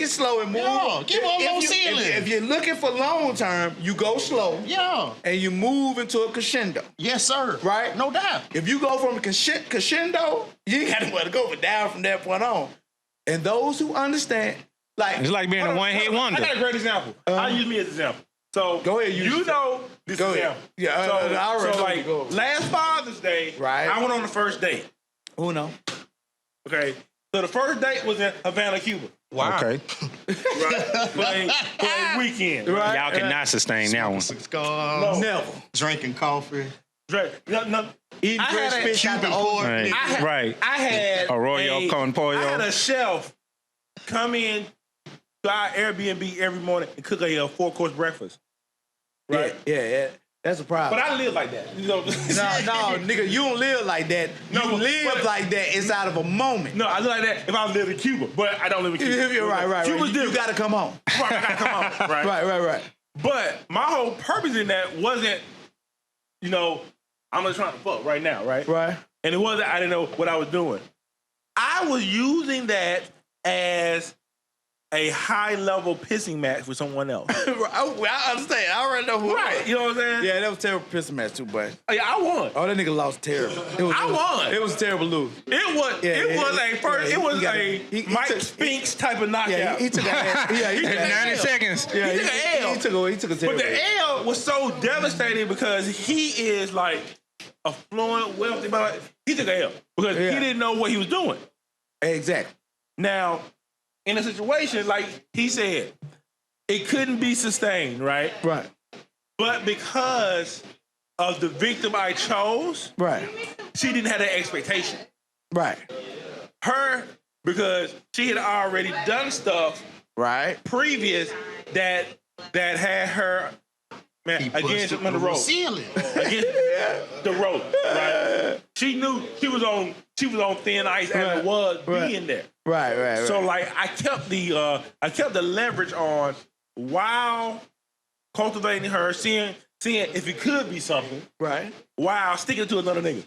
it slow and move. Yeah, give them no ceiling. If you're looking for long term, you go slow. Yeah. And you move into a crescendo. Yes, sir. Right? No doubt. If you go from a crescendo, you ain't got nowhere to go but down from that point on. And those who understand, like It's like being a one-hit wonder. I got a great example. I'll use me as an example. So Go ahead, you know this Go example. ahead. Yeah, I already know you go. last Father's Day, Right. I went on the first date. who know? Okay. So the first date was in Havana, Cuba. Wow. Okay. Right? playing weekend. Right. Y'all cannot sustain that one. Cigars, Never. drinking coffee, Right. No. Eating I fresh had a fish out the Cuban ocean. Right. Right. I had Arroyo con pollo. I had a chef come in to our Airbnb every morning and cook a 4-course breakfast. Right. Yeah. That's a problem. But I live like that. You know? No, nigga, you don't live like that. No, You live like that inside of a moment. No, I live like that if I live in Cuba, but I don't live in Cuba. You're right. Cuba's You different. gotta come home. Right, I gotta come out. Right. Right. But my whole purpose in that wasn't, I'm just trying to fuck right now, right? Right. And it wasn't, I didn't know what I was doing. I was using that as a high-level pissing match with someone else. I understand. I already know who. Right, you know what I'm saying? Yeah, that was terrible pissing match too, but Yeah, I won. that nigga lost terrible. I won. It was terrible lose. It was a Mike Spinks type of knockout. Yeah, he took a he took 90 seconds. Yeah, He took an L. He took a terrible. But the L was so devastating because he is like affluent, wealthy, but he took an L because he didn't know what he was doing. Exactly. Now, in a situation like he said, it couldn't be sustained, right? Right. But because of the victim I chose, Right. she didn't have that expectation. Right. Her, because she had already done stuff Right. previous that had her against the rope. Ceiling. Against the rope, right? She knew she was on thin ice as it was being there. Right. So like I kept the leverage on while cultivating her, seeing if it could be something, Right. while sticking to another nigga.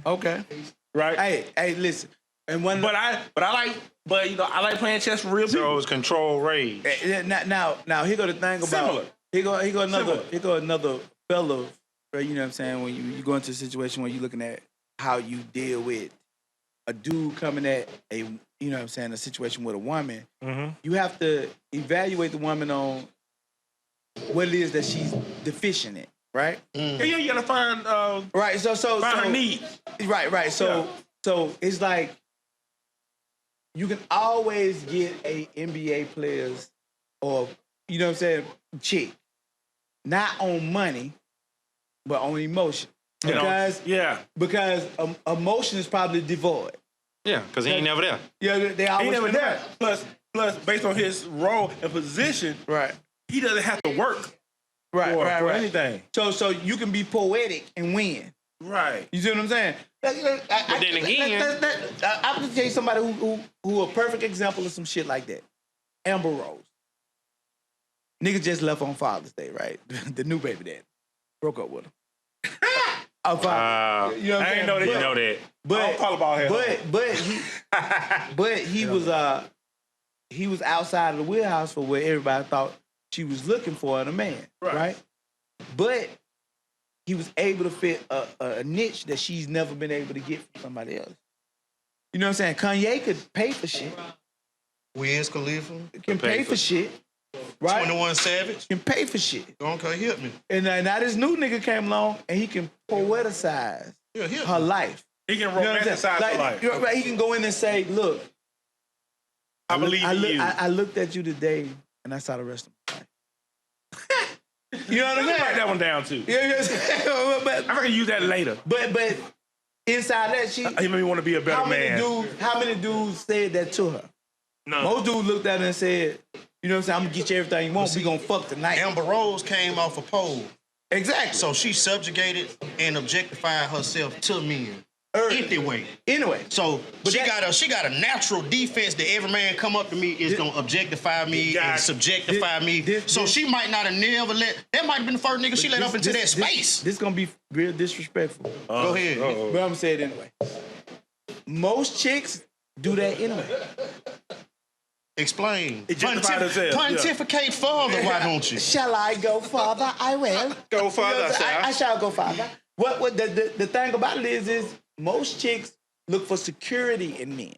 Okay. Right? Hey, listen. And when I like playing chess for real people. So it was control rage. now here go the thing about Similar. Here go another Similar. fella. You know what I'm saying? When you go into a situation where you're looking at how you deal with a dude coming at a situation with a woman, you have to evaluate the woman on what it is that she's deficient in, right? Yeah, you gotta find Right. So find her needs. Right. So it's like you can always get a NBA players or you know what I'm saying, chick, not on money, but on emotion. Because emotion is probably devoid. Yeah, because he ain't never there. Yeah, they always He never been there. Plus, based on his role and position, Right. he doesn't have to work Right. for anything. So you can be poetic and win. Right. You see what I'm saying? But then again- I'm gonna tell you somebody who a perfect example of some shit like that. Amber Rose. Nigga just left on Father's Day, right? The new baby daddy broke up with him. You know what I I'm ain't saying? know that. You know that. But he was outside of the wheelhouse for where everybody thought she was looking for in a man, right? But he was able to fit a niche that she's never been able to get from somebody else. You know what I'm saying? Kanye could pay for shit. Wiz Khalifa. Can pay for shit. Right? 21 Savage. Can pay for shit. Okay, hit me. And now this new nigga came along and he can poeticize her life. He can You know what I'm saying? romanticize her life. Right, he can go in and say, look, I believe in you. I looked at you today and I saw the rest of my life. You know what I'm saying? Write that one down too. Yeah, I can use that later. But inside that, He made me want to be a better man. How many dudes said that to her? No. Most dudes looked at her and said, you know what I'm saying, I'm gonna get you everything you want, we gonna fuck tonight. Amber Rose came off a pole. Exactly. So she subjugated and objectified herself to men. Anyway. So she got a natural defense that every man come up to me is gonna objectify me and subjectify me. So she might not have never that might have been the first nigga she let up into that space. This gonna be real disrespectful. Go ahead. But I'm gonna say it anyway. Most chicks do that anyway. Explain. Pontificate further, why don't you? Shall I go further? I will. Go further, sir. I shall go further. What the thing about it is most chicks look for security in men.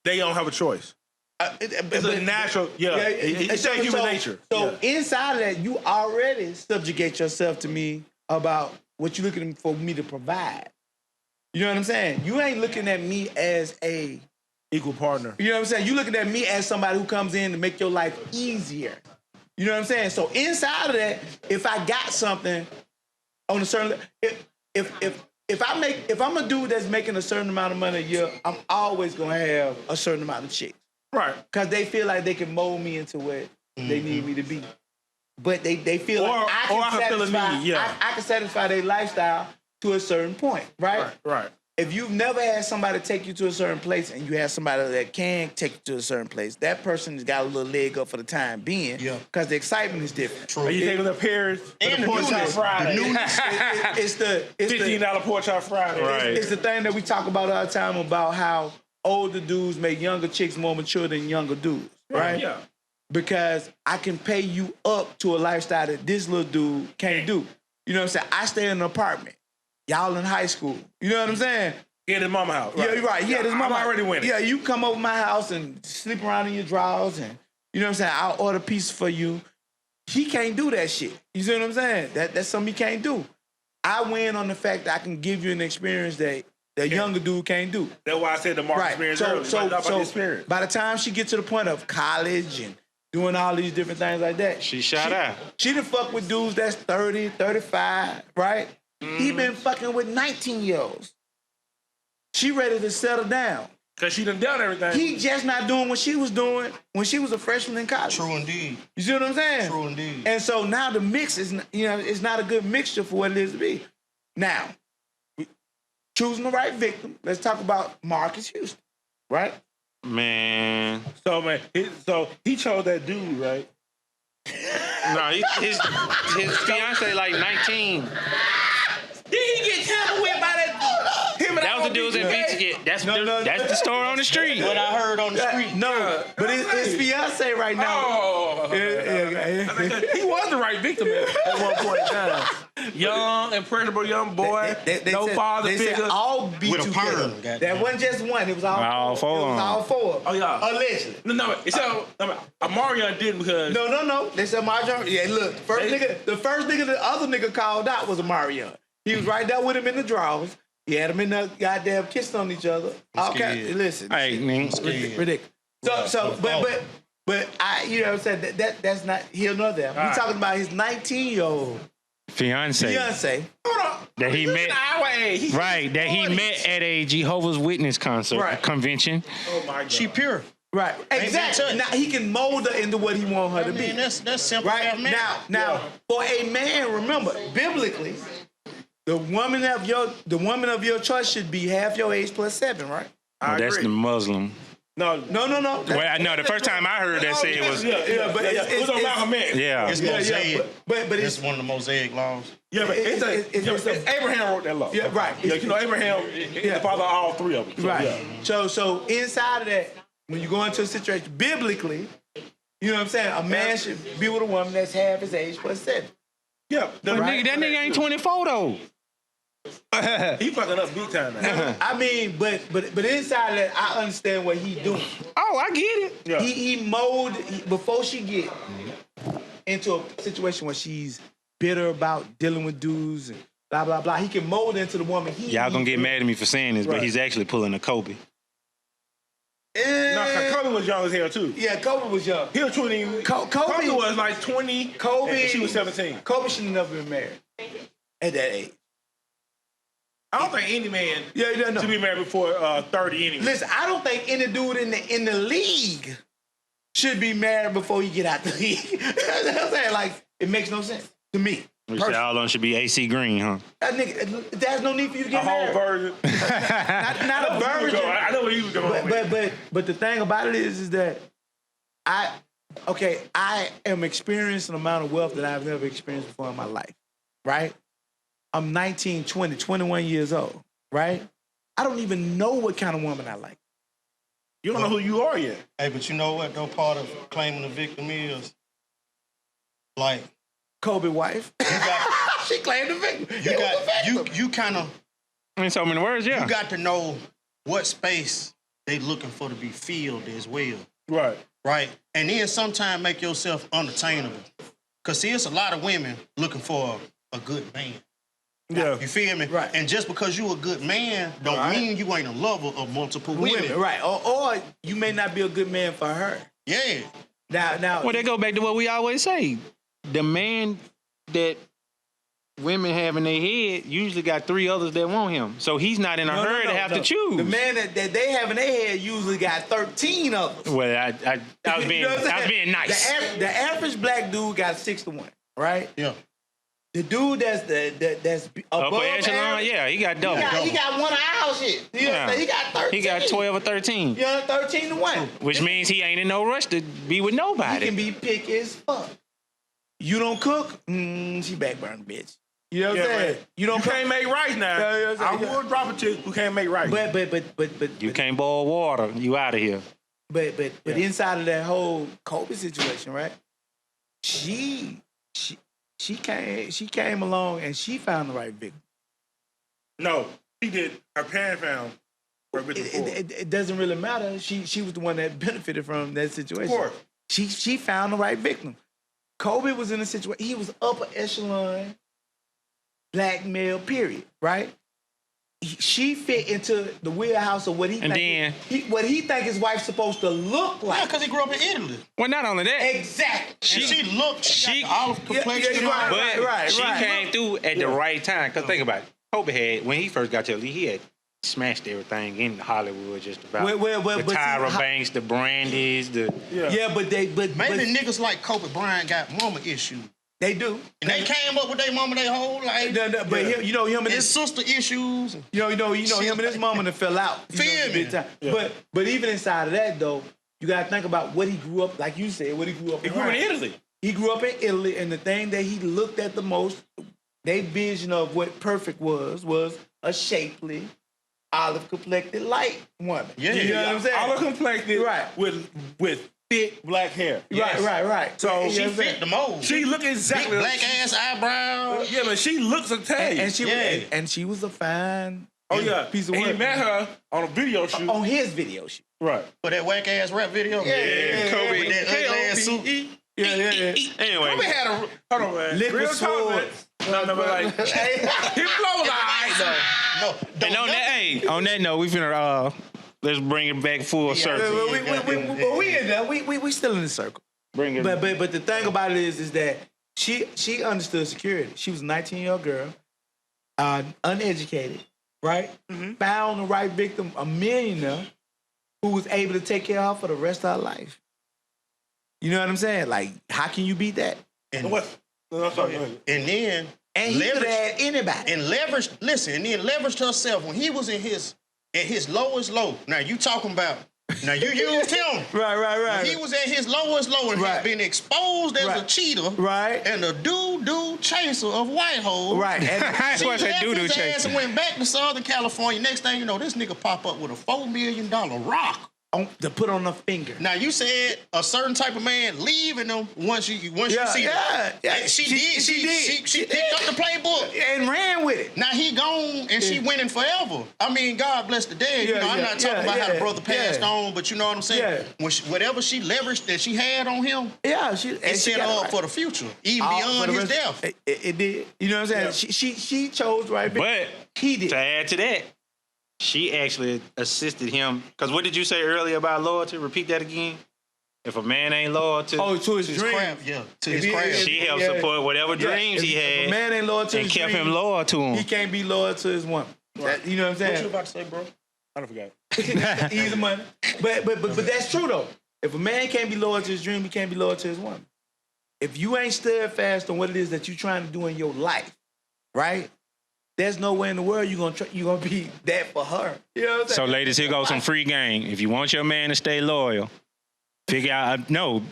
They don't have a choice. It's a natural, it's a human nature. So inside of that, you already subjugate yourself to me about what you're looking for me to provide. You know what I'm saying? You ain't looking at me as a equal partner. You know what I'm saying? You looking at me as somebody who comes in to make your life easier. You know what I'm saying? So inside of that, if I got something on a certain, if I'm a dude that's making a certain amount of money a year, I'm always gonna have a certain amount of chicks. Right. Because they feel like they can mold me into what they need me to be. But they feel like I can satisfy their lifestyle to a certain point, right? Right. If you've never had somebody take you to a certain place and you have somebody that can take you to a certain place, that person has got a little leg up for the time being because the excitement is different. True. Are you taking the Paris and the pork chop Friday? It's the $15 pork chop Friday. Right. It's the thing that we talk about all the time about how older dudes make younger chicks more mature than younger dudes, right? Yeah. Because I can pay you up to a lifestyle that this little dude can't do. You know what I'm saying? I stay in an apartment. Y'all in high school. You know what I'm saying? He at his mama house. Right? Yeah, you're right. Yeah, his mama. I'm already winning. Yeah, you come over my house and sleep around in your drawers and, you know what I'm saying? I'll order pizza for you. He can't do that shit. You see what I'm saying? That's something he can't do. I win on the fact that I can give you an experience that the younger dude can't do. That's why I said the market experience earlier. So by the time she gets to the point of college and doing all these different things like that. She shot out. She done fuck with dudes that's 30, 35, right? He been fucking with 19-year-olds. She ready to settle down. Because she done everything. He just not doing what she was doing when she was a freshman in college. True indeed. You see what I'm saying? True indeed. And so now the mix is, it's not a good mixture for what it is to be. Now, choosing the right victim. Let's talk about Marcus Houston, right? Man. So he chose that dude, right? No, his fiance like 19. Did he get tampered with by that? That was the dudes in BT. That's the story on the street. What I heard on the street. No, but his fiance right now. Oh, he was the right victim at one point in time. Young, impressionable young boy, no father figure. All beat with a together. perm. That wasn't just one. It was all four. It was all four. Oh yeah, allegedly. No. Amarion didn't because no. They said Amarion. Yeah, look, the first nigga, the other nigga called out was Amarion. He was right there with him in the drawers. He had them in the goddamn kissing on each other. Okay, listen. Hey, man. Ridiculous. But I, you know what I'm saying? That's not here nor there. We're talking about his 19-year-old fiance. Hold on. That he met. That he met at a Jehovah's Witness convention. Oh my God. She pure. Right. Exactly. Now he can mold her into what he want her to be. That's simple. Right. Now, for a man, remember, biblically, the woman of your choice should be half your age plus 7, right? Oh, that's the Muslim. No. Well, no, the first time I heard that say it was. But it was on Malcolm X. Yeah. It's Mosaic. But it's one of the Mosaic laws. Yeah, but Abraham wrote that law. Yeah, right. Yeah, Abraham is the father of all three of them. So, right. Yeah. So inside of that, when you go into a situation, biblically, you know what I'm saying? A man should be with a woman that's half his age plus 7. Yeah. That nigga ain't 24 though. He fucking up big time now. I mean, but inside of that, I understand what he doing. Oh, I get it. Yeah. He molded before she get into a situation where she's bitter about dealing with dudes and blah blah blah. He can mold into the woman. Y'all gonna get mad at me for saying this, but he's actually pulling a Kobe. No, Kobe was young as hell too. Yeah, Kobe was young. He was 20. Kobe was like 20. Kobe, and she was 17. Kobe should have never been married at that age. I don't think any man should be married before 30 anyway. Listen, I don't think any dude in the league should be married before he get out the league. You know what I'm saying? Like, it makes no sense to me. We said all of them should be AC Greene, huh? That nigga, there's no need for you to get A whole married. version. Not a virgin. I know where he was going. But the thing about it is that I am experiencing an amount of wealth that I've never experienced before in my life, right? I'm 19, 20, 21 years old, right? I don't even know what kind of woman I like. You don't know who you are yet. Hey, but you know what? No part of claiming the victim is like Kobe wife. She claimed the victim. You kind of In so many words, yeah. you got to know what space they looking for to be filled as well. Right. Right? And then sometimes make yourself unattainable. Because, see, it's a lot of women looking for a good man. Yeah. You feel me? Right. And just because you a good man don't mean you ain't a lover of multiple women. Right. Or you may not be a good man for her. Yeah. Now. Well, they go back to what we always say. The man that women have in their head usually got 3 others that want him. So he's not in a hurry to have to choose. The man that they have in their head usually got 13 others. Well, I was being nice. The average black dude got 6 to 1, right? Yeah. The dude that's above Upper echelon, average, yeah, he got double. he got one of our shit. You know what I'm saying? He got 13. He got 12 or 13. You know, 13 to 1. Which means he ain't in no rush to be with He nobody. can be picky as fuck. You don't cook? She backburn bitch. You know what I'm saying? Man. You don't cook? can't make rice now. Yeah, you know what I'm saying? I would drop a chick who can't make rice. But You can't boil water. You out of here. But inside of that whole Kobe situation, right? She came along and she found the right victim. No, she did. Her parents found her victim before. It doesn't really matter. She was the one that benefited from that situation. Of course. She found the right victim. Kobe was in a situation, he was upper echelon black male, period, right? She fit into the wheelhouse of what he think his wife's supposed to look like. Yeah, because he grew up in Italy. Well, not only that. Exactly. She looked, she got the olive complexion. But she came through at the right time. Because think about it. Kobe had, when he first got to the league, he had smashed everything in Hollywood just about. The Tyra Banks, the Brandys, the... Maybe niggas like Kobe Bryant got mama issues. They do. And they came up with their mama their whole life. But you know him and his his sister issues. You know him and his mama that fell out. Feel me? But even inside of that though, you gotta think about what he grew up, like you said, what he grew up in. He grew up in Italy. He grew up in Italy, and the thing that he looked at the most, their vision of what perfect was a shapely, olive complected light woman. Yeah, you know what I'm saying? Olive complected, right? With thick black hair. Yes. Right. So she fit the mold. She looked exactly big black ass eyebrows. Yeah, but she looks Italian. And she was a fine piece of work. work. He met her on a video shoot. On his video shoot. Right. For that whack ass rap video. Yeah. Kobe with that ugly ass suit. Yeah. Anyway. Kobe had a hold on, man. Liquid Real sword. No, like his flow was alright though. And on that note, we finna let's bring it back full circle. We in there. We still in the circle. Bring it. But the thing about it is that she understood security. She was a 19-year-old girl, uneducated, right? Mm-hmm. Found the right victim, a millionaire, who was able to take care of her for the rest of her life. You know what I'm saying? Like, how can you beat that? And what? And then he could have anybody. And leveraged herself when he was at his lowest low. Now you talking about. Now you used him. Right. When he was at his lowest low and had been exposed as a cheater. Right. And a doo-doo chaser of white holes. Right. That's why I said doo-doo chaser. And went back to Southern California. Next thing you know, this nigga pop up with a $4 million rock. To put on a finger. Now you said a certain type of man leaving them once you see them. Yeah. She did. She picked up the playbook and ran with it. Now he gone and she winning forever. I mean, God bless the dead. I'm not talking about how the brother passed on, but you know what I'm saying. When whatever she leveraged that she had on him, it set her up for the future, even beyond his death. It did. You know what I'm saying? She chose right, but he did. To add to that, she actually assisted him. Because what did you say earlier about loyalty? Repeat that again. If a man ain't loyal to his dreams, to his craft, she helped support whatever dreams he had. If a man ain't loyal to his kept dreams, him loyal to him. He can't be loyal to his woman. Right. You know what I'm saying? What you about to say, bro? I don't forget. Easy money. But that's true though. If a man can't be loyal to his dream, he can't be loyal to his woman. if you ain't steadfast on what it is that you're trying to do in your life, right? There's no way in the world you're gonna be that for her. You know what I'm saying? So, ladies, here goes some free game. If you want your man to stay loyal, figure out,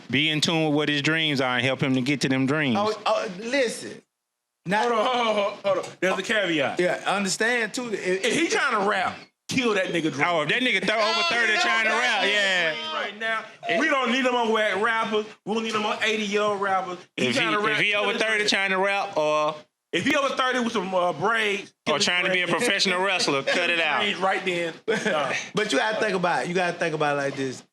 be in tune with what his dreams are and help him to get to them dreams. Listen. Now, Hold on. There's a caveat. Yeah, understand too. If he trying to rap, kill that nigga dream. Oh, if that nigga over 30 trying to rap, yeah. Right now, we don't need him on whack rappers. We don't need him on 80-year-old rappers. If he over 30 trying to rap, or if he over 30 with some braids, or trying to be a professional wrestler, cut it out. Right then. But you gotta think about it. You gotta think about it like this.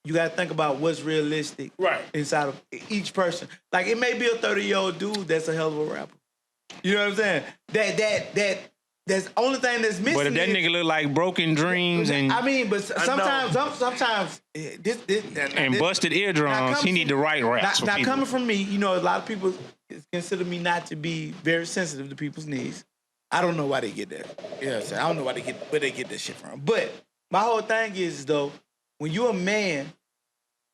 You gotta think about what's realistic inside of each person. Like, it may be a 30-year-old dude that's a hell of a rapper. You know what I'm saying? That's the only thing that's missing. But if that nigga look like Broken Dreams and sometimes and busted eardrums, he need the right raps. Now coming from me, a lot of people consider me not to be very sensitive to people's needs. I don't know why they get that. You know what I'm saying? I don't know where they get this shit from. But my whole thing is, though, when you're a man,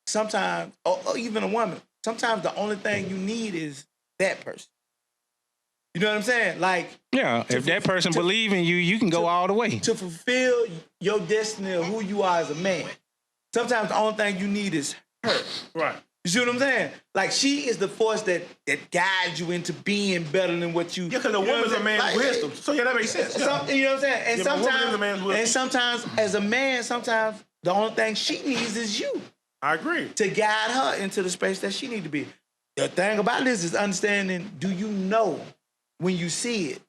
sometimes, or even a woman, sometimes the only thing you need is that person. You know what I'm saying? Like, yeah, if that person believe in you, you can go all the way. To fulfill your destiny of who you are as a man, sometimes the only thing you need is her. Right. You see what I'm saying? Like, she is the force that guides you into being better than what you. Yeah, because a woman's a man's wisdom. So yeah, that makes sense. You know what I'm saying? And sometimes as a man, sometimes the only thing she needs is you. I agree. To guide her into the space that she need to be. The thing about this is understanding, do you know when you see it?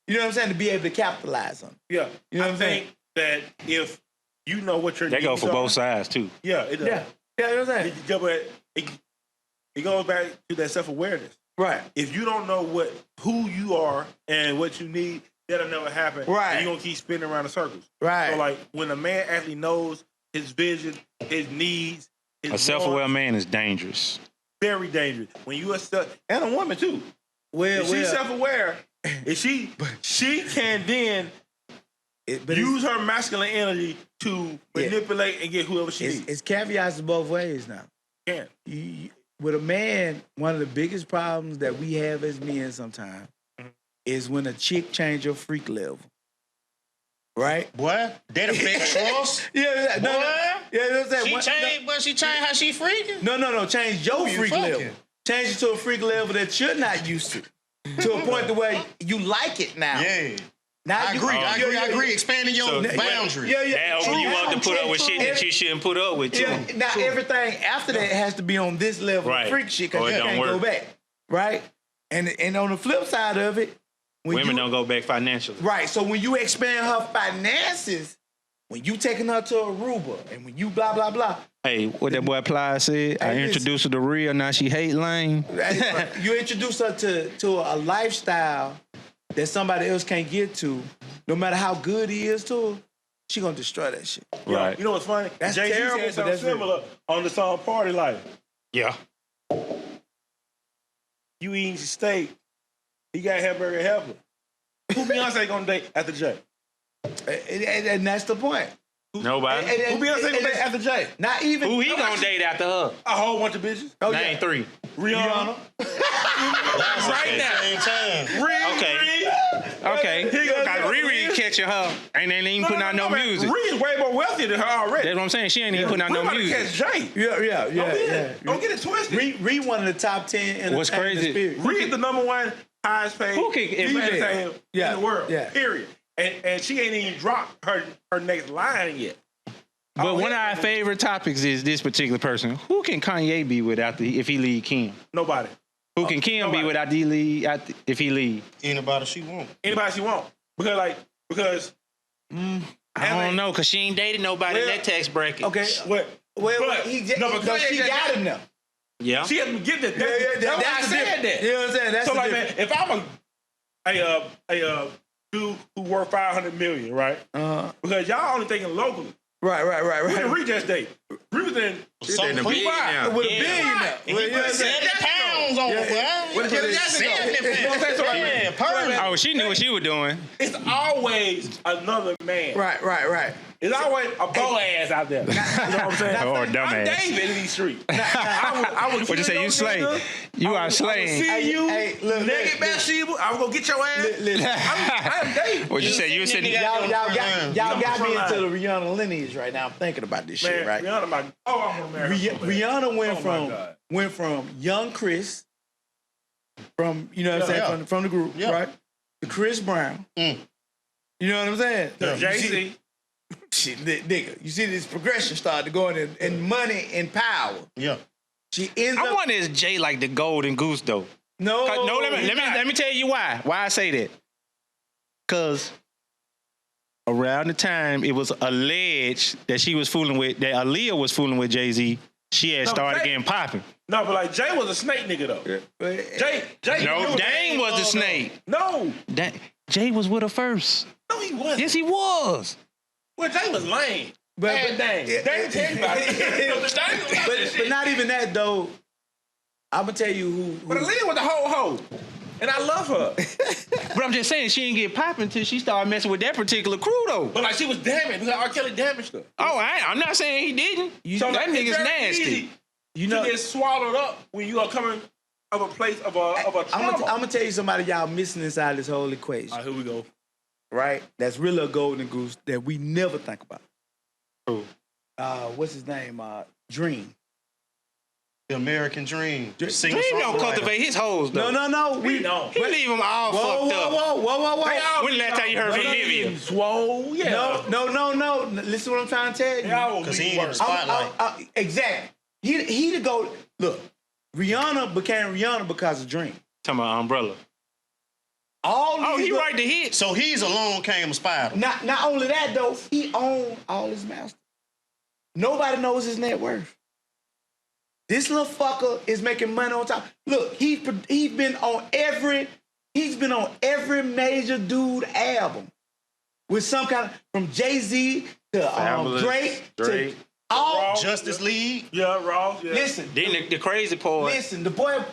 You know what I'm saying? To be able to capitalize on it. Yeah. You know what I'm saying? I think that if you know what your needs are. They go for both sides, too. Yeah, it does. Yeah, you know what I'm saying? It goes back to that self-awareness. Right. If you don't know who you are and what you need, that'll never happen. Right. And you're going to keep spinning around in circles. Right. So, like, when a man actually knows his vision, his needs, a self-aware man is dangerous. Very dangerous. When you are and a woman, too. If she's self-aware, if she can then use her masculine energy to manipulate and get whoever she needs. It's caveats both ways now. Yeah. With a man, one of the biggest problems that we have as men sometimes is when a chick change your freak level. Right? Boy, that affects trust. Yeah, no. Yeah, you know what I'm saying? She changed how she freaking? No. Change your freak level. Change it to a freak level that you're not used to. To a point to where you like it now. Yeah. Now I agree. Expanding your boundaries. Yeah, you want to put up with shit that you shouldn't put up with, too. Yeah, now, everything after that has to be on this level of freak shit because you can't go back. Right? And on the flip side of it, women don't go back financially. Right. So when you expand her finances, when you taking her to Aruba and when you blah, blah, blah. Hey, what that boy Ply said, I introduced her to real, now she hate lame. You introduce her to a lifestyle that somebody else can't get to, no matter how good he is to her, she gonna destroy that shit. Right. You know what's funny? That's Jay-Z terrible, said something similar on the song Party Life. Yeah. You eating steak, he got hamburger helper. Who Beyonce gonna date after Jay? And that's the point. Nobody. Who Beyonce gonna date after Jay? Not even. Who he gonna date after her? A whole bunch of bitches. Oh, Name 3. Rihanna. Right now. Same time. Okay. Got Riri catching her. Ain't even putting out no music. Riri's way more wealthy than her already. That's what I'm saying. She ain't even putting out no music. Catch Jay. Yeah. Don't get it twisted. Riri one of the top 10 in What's crazy? Riri's the number 1 highest paid female in the world. Yeah. Period. And she ain't even dropped her next line yet. But one of our favorite topics is this particular person. Who can Kanye be without if he lead Kim? Nobody. Who can Kim be without if he lead? Anybody she want. Anybody she want. Because I don't know, because she ain't dated nobody in that tax bracket. Okay. She got him now. Yeah. She hasn't been getting it. That's why I said that. You know what I'm saying? That's so like, man, if I'm a dude who worth $500 million, right? Because y'all only thinking locally. Right. We didn't reach that state. We was in Something Dubai now. With a billion now. And he put 70 pounds songs on. When Janet Jackson Oh, she knew what she was doing. It's always another man. Right. It's always a Boaz out there. You know what I'm saying? Or I'm dumbass. David in these streets. I would What you say? You slay. You are slaying. See you, look, naked Bathsheba. I was gonna get your ass. I'm David. What you say? You sitting? Y'all got me into the Rihanna lineage right now. I'm thinking about this shit, right? Rihanna, I'm gonna marry her. Rihanna went from young Chris, from from the group, right, to Chris Brown. You know what I'm saying? Jay-Z. Shit, nigga, you see this progression started going in money and power. Yeah. She ends I up. wonder is Jay like the golden goose though? No, Let me tell you why. Why I say that? Cause around the time it was alleged that she was fooling with that Aaliyah was fooling with Jay-Z, she had started getting popping. No, but like Jay was a snake nigga though. Jay. No, Dane was the snake. No, Jay was with her first. no, he wasn't. Yes, he was. Well, Jay was lame. but Dang. Dang, tell me about it. but not even that though. I'm gonna tell you who. But Aaliyah was the whole hoe, and I love her. But I'm just saying she didn't get popping until she started messing with that particular crew though. But like she was damaged because R. Kelly damaged her. Oh, I'm not saying he didn't. So That like, nigga's it's very nasty. easy You to know, get swallowed up when you are coming of a place of a trauma. I'm gonna tell you somebody y'all missing inside this whole equation. All right, here we go. Right? That's really a golden goose that we never think about. Who? What's his name? Dream. The American Dream. Dream don't cultivate his hoes though. No. We don't. He leave them all fucked up. Whoa. When the last time you heard from Vivian? Swole, yeah. No. Listen what I'm trying to tell you. Because he ain't in the spotlight. Exactly. He the go. Look, Rihanna became Rihanna because of Dream. Talking about Umbrella. He write the hit. So he's alone came a spider. Not only that though, he owned all his masters. Nobody knows his net worth. This little fucker is making money on top. Look, he's been on every major dude album with some kind of, from Jay-Z to Drake to all Justice League. Yeah, Ross. Yeah. Listen, Then the crazy part. listen, the boy.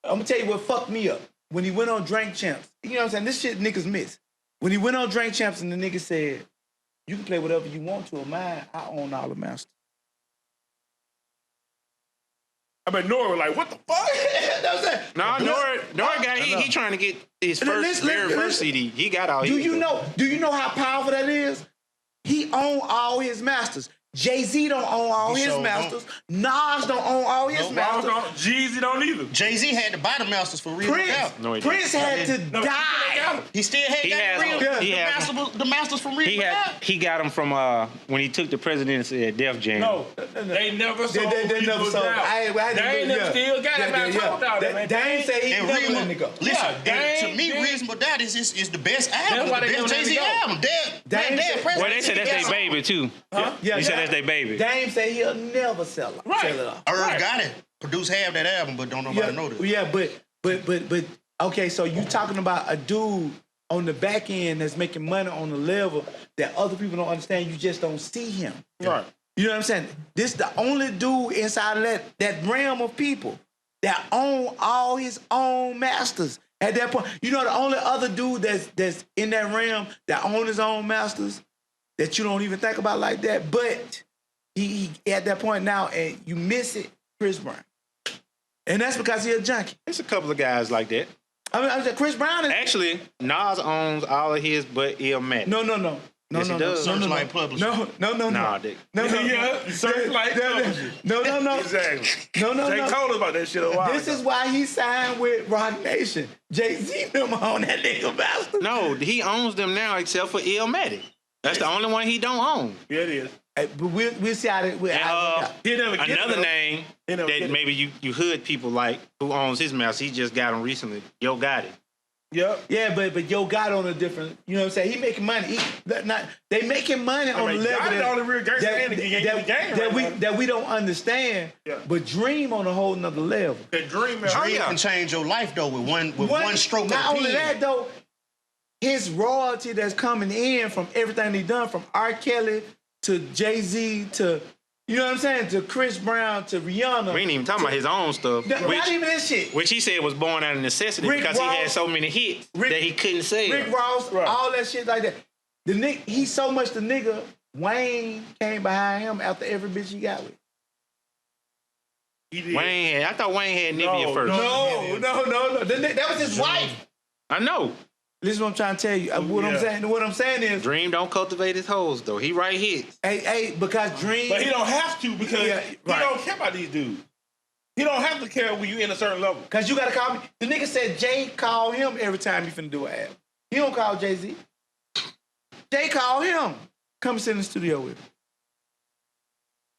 I'm gonna tell you what fucked me up when he went on Drink Champs. You know what I'm saying? This shit niggas miss. When he went on Drink Champs and the nigga said, "You can play whatever you want to of mine. I own all the masters." I mean, Nora was like, what the fuck? No, Nora got he trying to get his first CD. He got all. Do you know how powerful that is? He owned all his masters. Jay-Z don't own all his masters. Nas don't own all his masters. Jeezy don't either. Jay-Z had to buy the masters for real. Prince had to die. He still had the masters from real. He got them from when he took the presidency at Def Jam. No, they never sold. They never sold. They never still got it. Man, talk about it, man. Dame said he never let it go. Listen, to me, Reasonable Doubt is the best album. That's why The best Jay-Z album. Well, they said that's their baby too. He said that's their baby. Dame said he'll never sell it. Irv got it. Produced half that album, but don't nobody know this. Yeah, but okay, so you talking about a dude on the back end that's making money on a level that other people don't understand. You just don't see him. Right. You know what I'm saying? This the only dude inside of that realm of people that own all his own masters. At that point, you know the only other dude that's in that realm that own his own masters that you don't even think about like that, but he at that point now, and you miss it, Chris Brown. And that's because he's a junkie. There's a couple of guys like that. I mean, Chris Brown is... Actually, Nas owns all of his but Illmatic. No. Yes, he does. Searchlight Publishing. No. Nah, Dick. No. Searchlight Publishing. No. Exactly. No. Jay told us about that shit a while This ago. is why he signed with Rock Nation. Jay-Z them on that nigga bastard. No, he owns them now except for Illmatic. That's the only one he don't own. Yeah, it is. But we'll see how that... Another name that maybe you hood people like who owns his master, he just got him recently, Yo Gotti. Yep. Yeah, but Yo got on a different... You know what I'm saying? He making money. They making money on the level the only real gangster in the game that we don't understand. Yeah. But Dream on a whole nother level. The Dream can change your life though with one stroke of the pen. Not only that though, his royalty that's coming in from everything he done, from R. Kelly to Jay-Z to, You know what I'm saying? To Chris Brown, to Rihanna. We ain't even talking about his own stuff. Not even this shit. Which he said was born out of necessity because he had so many hits that he couldn't sell. Rick Ross, all that shit like that. He's so much the nigga. Wayne came behind him after every bitch he got with. I thought Wayne had Nivea first. No. That was his wife. I know. This is what I'm trying to tell you. What I'm saying is Dream don't cultivate his hoes though. He write hits. Hey, because Dream. But he don't have to because he don't care about these dudes. He don't have to care when you in a certain level. Because you got to call me. The nigga said Jay called him every time he finna do an album. He don't call Jay-Z. Jay called him. Come sit in the studio with him.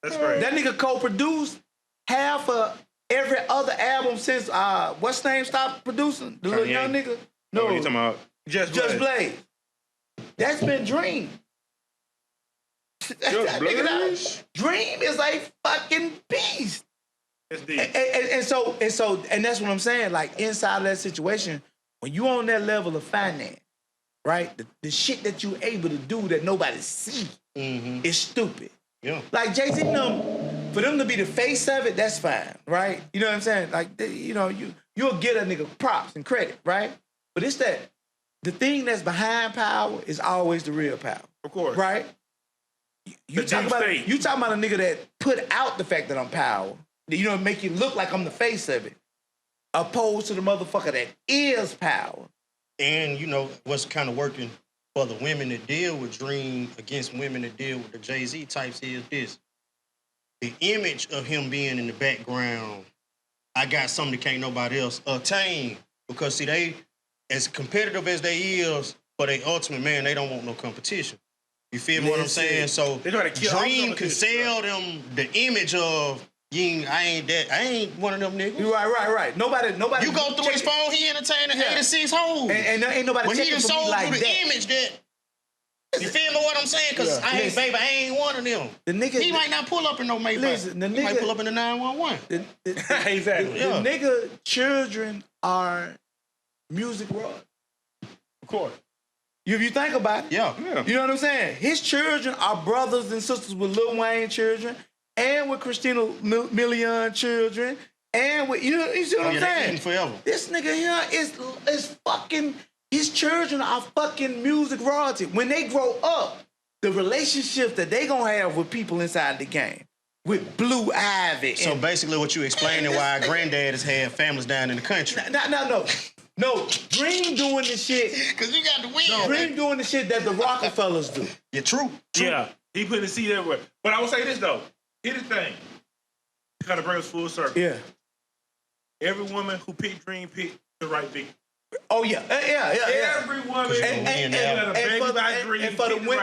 That's right. That nigga co-produced half of every other album since what's his name stopped producing? The little young nigga? No. What are you talking about? Just Blaze. That's been Dream. Dream is a fucking beast. It's deep. And that's what I'm saying. Like inside of that situation, when you on that level of finance, right? The shit that you able to do that nobody see is stupid. Yeah. Like Jay-Z, for them to be the face of it, that's fine, right? You know what I'm saying? Like, you'll get a nigga props and credit, right? But it's that the thing that's behind power is always the real power. Of course. Right? You talking about a nigga that put out the fact that I'm power. Make you look like I'm the face of it. Opposed to the motherfucker that is power. And what's kind of working for the women that deal with Dream against women that deal with the Jay-Z types is this. The image of him being in the background, I got something that can't nobody else attain. Because see, they, as competitive as they is, for their ultimate man, they don't want no competition. You feel what I'm saying? So Dream can sell them the image of I ain't one of them niggas. Right. Nobody. You go through his phone, he entertaining 86 hoes. And ain't nobody but he done sold like you the image that. You feel me what I'm saying? Because I ain't one of them. The nigga, he might not pull up in no Maybach. Listen, he might pull up in the 911. Exactly. The nigga children are music royalty. Of course. If you think about it. Yeah. You know what I'm saying? His children are brothers and sisters with Lil Wayne children and with Christina Milian children and with, you see what I'm saying? Forever. This nigga here is fucking, his children are fucking music royalty. When they grow up, the relationships that they gonna have with people inside the game, with Blue Ivy. So basically what you explaining why our granddad has had families down in the country. No, Dream doing the shit. Because you got to win. No, Dream doing the shit that the Rockefellers do. Yeah, true. Yeah, he putting the seed everywhere. But I will say this, though. Here's the thing. You got to bring us full circle. Yeah. Every woman who picked Dream picked the right victim. Oh, yeah. Every woman.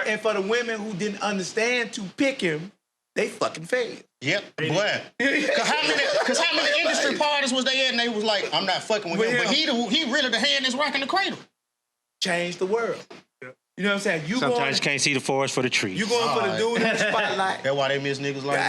And for the women who didn't understand to pick him, they fucking failed. Yep, boy. Because how many industry parties was they at and they was like, I'm not fucking with him. But he really the hand that's rocking the cradle. Change the world. Yep. You know what I'm saying? Sometimes you can't see the forest for the trees. You going for the dude in the spotlight. That's why they miss niggas like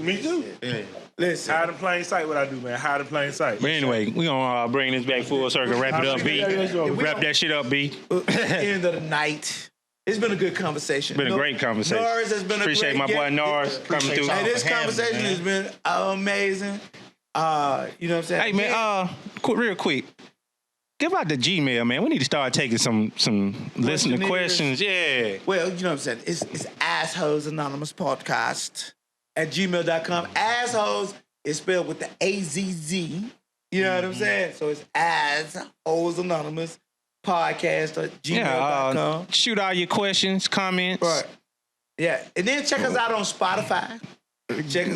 me too. Yeah. Listen. Hide in plain sight what I do, man. Hide in plain sight. But anyway, we gonna bring this back full circle. Wrap it up, B. Wrap that shit up, B. End of the night. It's been a good conversation. Been a great conversation. Norris has been Appreciate my boy Norris coming through. Hey, this conversation has been amazing. You know what I'm saying? Hey man, real quick. Give out the Gmail, man. We need to start taking some listener questions. Yeah. Well, you know what I'm saying? It's Assholes Anonymous Podcast at gmail.com. Assholes is spelled with the AZZ. You know what I'm saying? So it's Assholes Anonymous Podcast at gmail.com. Shoot all your questions, comments. Right. Yeah. And then check us out on Spotify. Check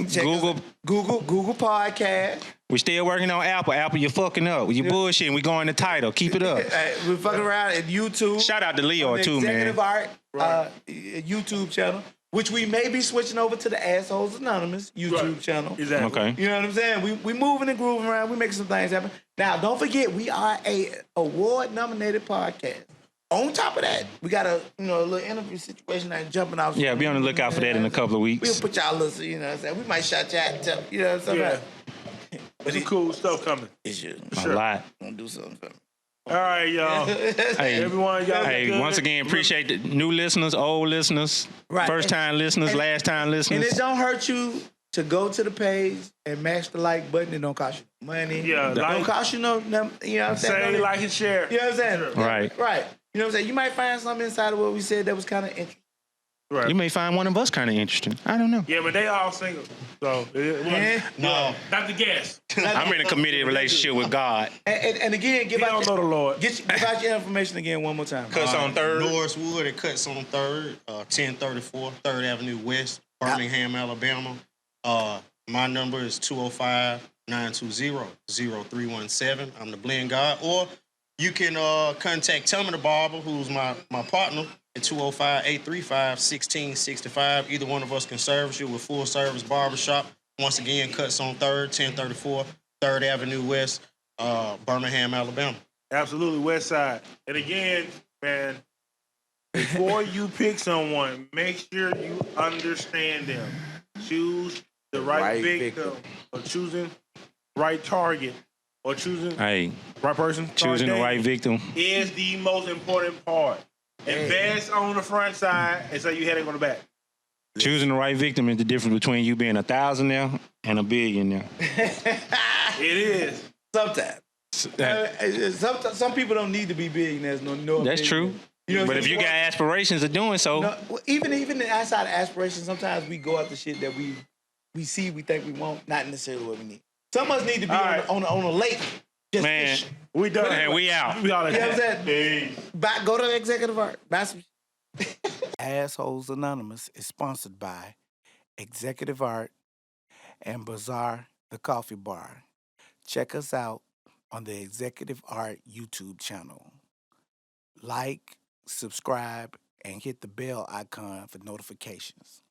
Google Podcast. We still working on Apple. Apple, you're fucking up. You bullshitting. We going to title. Keep it up. We're fucking around at YouTube. Shout out to Leo too, man. Executive Art YouTube channel, which we may be switching over to the Assholes Anonymous YouTube channel. Exactly. Okay. You know what I'm saying? We moving and grooving around. We making some things happen. Now, don't forget, we are a award-nominated podcast. On top of that, we got a little interview situation that's jumping out. Yeah, be on the lookout for that in a couple of weeks. We'll put y'all little, you know what I'm saying? We might shout you out, you know what I'm saying? Yeah. There's some cool stuff coming. It's you. A lot. Gonna do something for me. All right, y'all. Hey, Everyone, y'all. hey, once again, appreciate the new listeners, old listeners, first time listeners, last time listeners. And it don't hurt you to go to the page and mash the like button. It don't cost you money. Yeah, It don't cost you no, you know what I'm saying? Say, like, and share. You know what I'm saying? Right. Right. You know what I'm saying? You might find something inside of what we said that was kind of interesting. Right. You may find one of us kind of interesting. I don't know. Yeah, but they all single. So, No. not the guest. I'm in a committed relationship with God. And again, give He don't know the Lord. give out your information again one more time. Cuts on 3rd. Norris Wood, it cuts on 3rd, 1034, 3rd Avenue West, Birmingham, Alabama. My number is 205-920-0317. I'm the Blend God. Or you can contact Tommy the Barber, who's my partner, at 205-835-1665. Either one of us can service you with full service barbershop. Once again, cuts on 3rd, 1034, 3rd Avenue West, Birmingham, Alabama. Absolutely, West Side. And again, man, before you pick someone, make sure you understand them. Choose the right victim, or choosing right target, or choosing right person. Choosing the right victim is the most important part. Invest on the front side and so you head on the back. Choosing the right victim is the difference between you being a thousandaire and a billionaire. It is. Sometimes. Some people don't need to be billionaires. No, that's true. You know, but if you got aspirations of doing so, even outside of aspirations, sometimes we go after shit that we see, we think we want, not necessarily what we need. Some of us need to be on a lake. Just man, fish. we done. Man, we out. We all you know what I'm saying? Go to Executive Art. Buy some. Assholes Anonymous is sponsored by Executive Art and Bazaar the Coffee Bar. Check us out on the Executive Art YouTube channel. Like, subscribe, and hit the bell icon for notifications.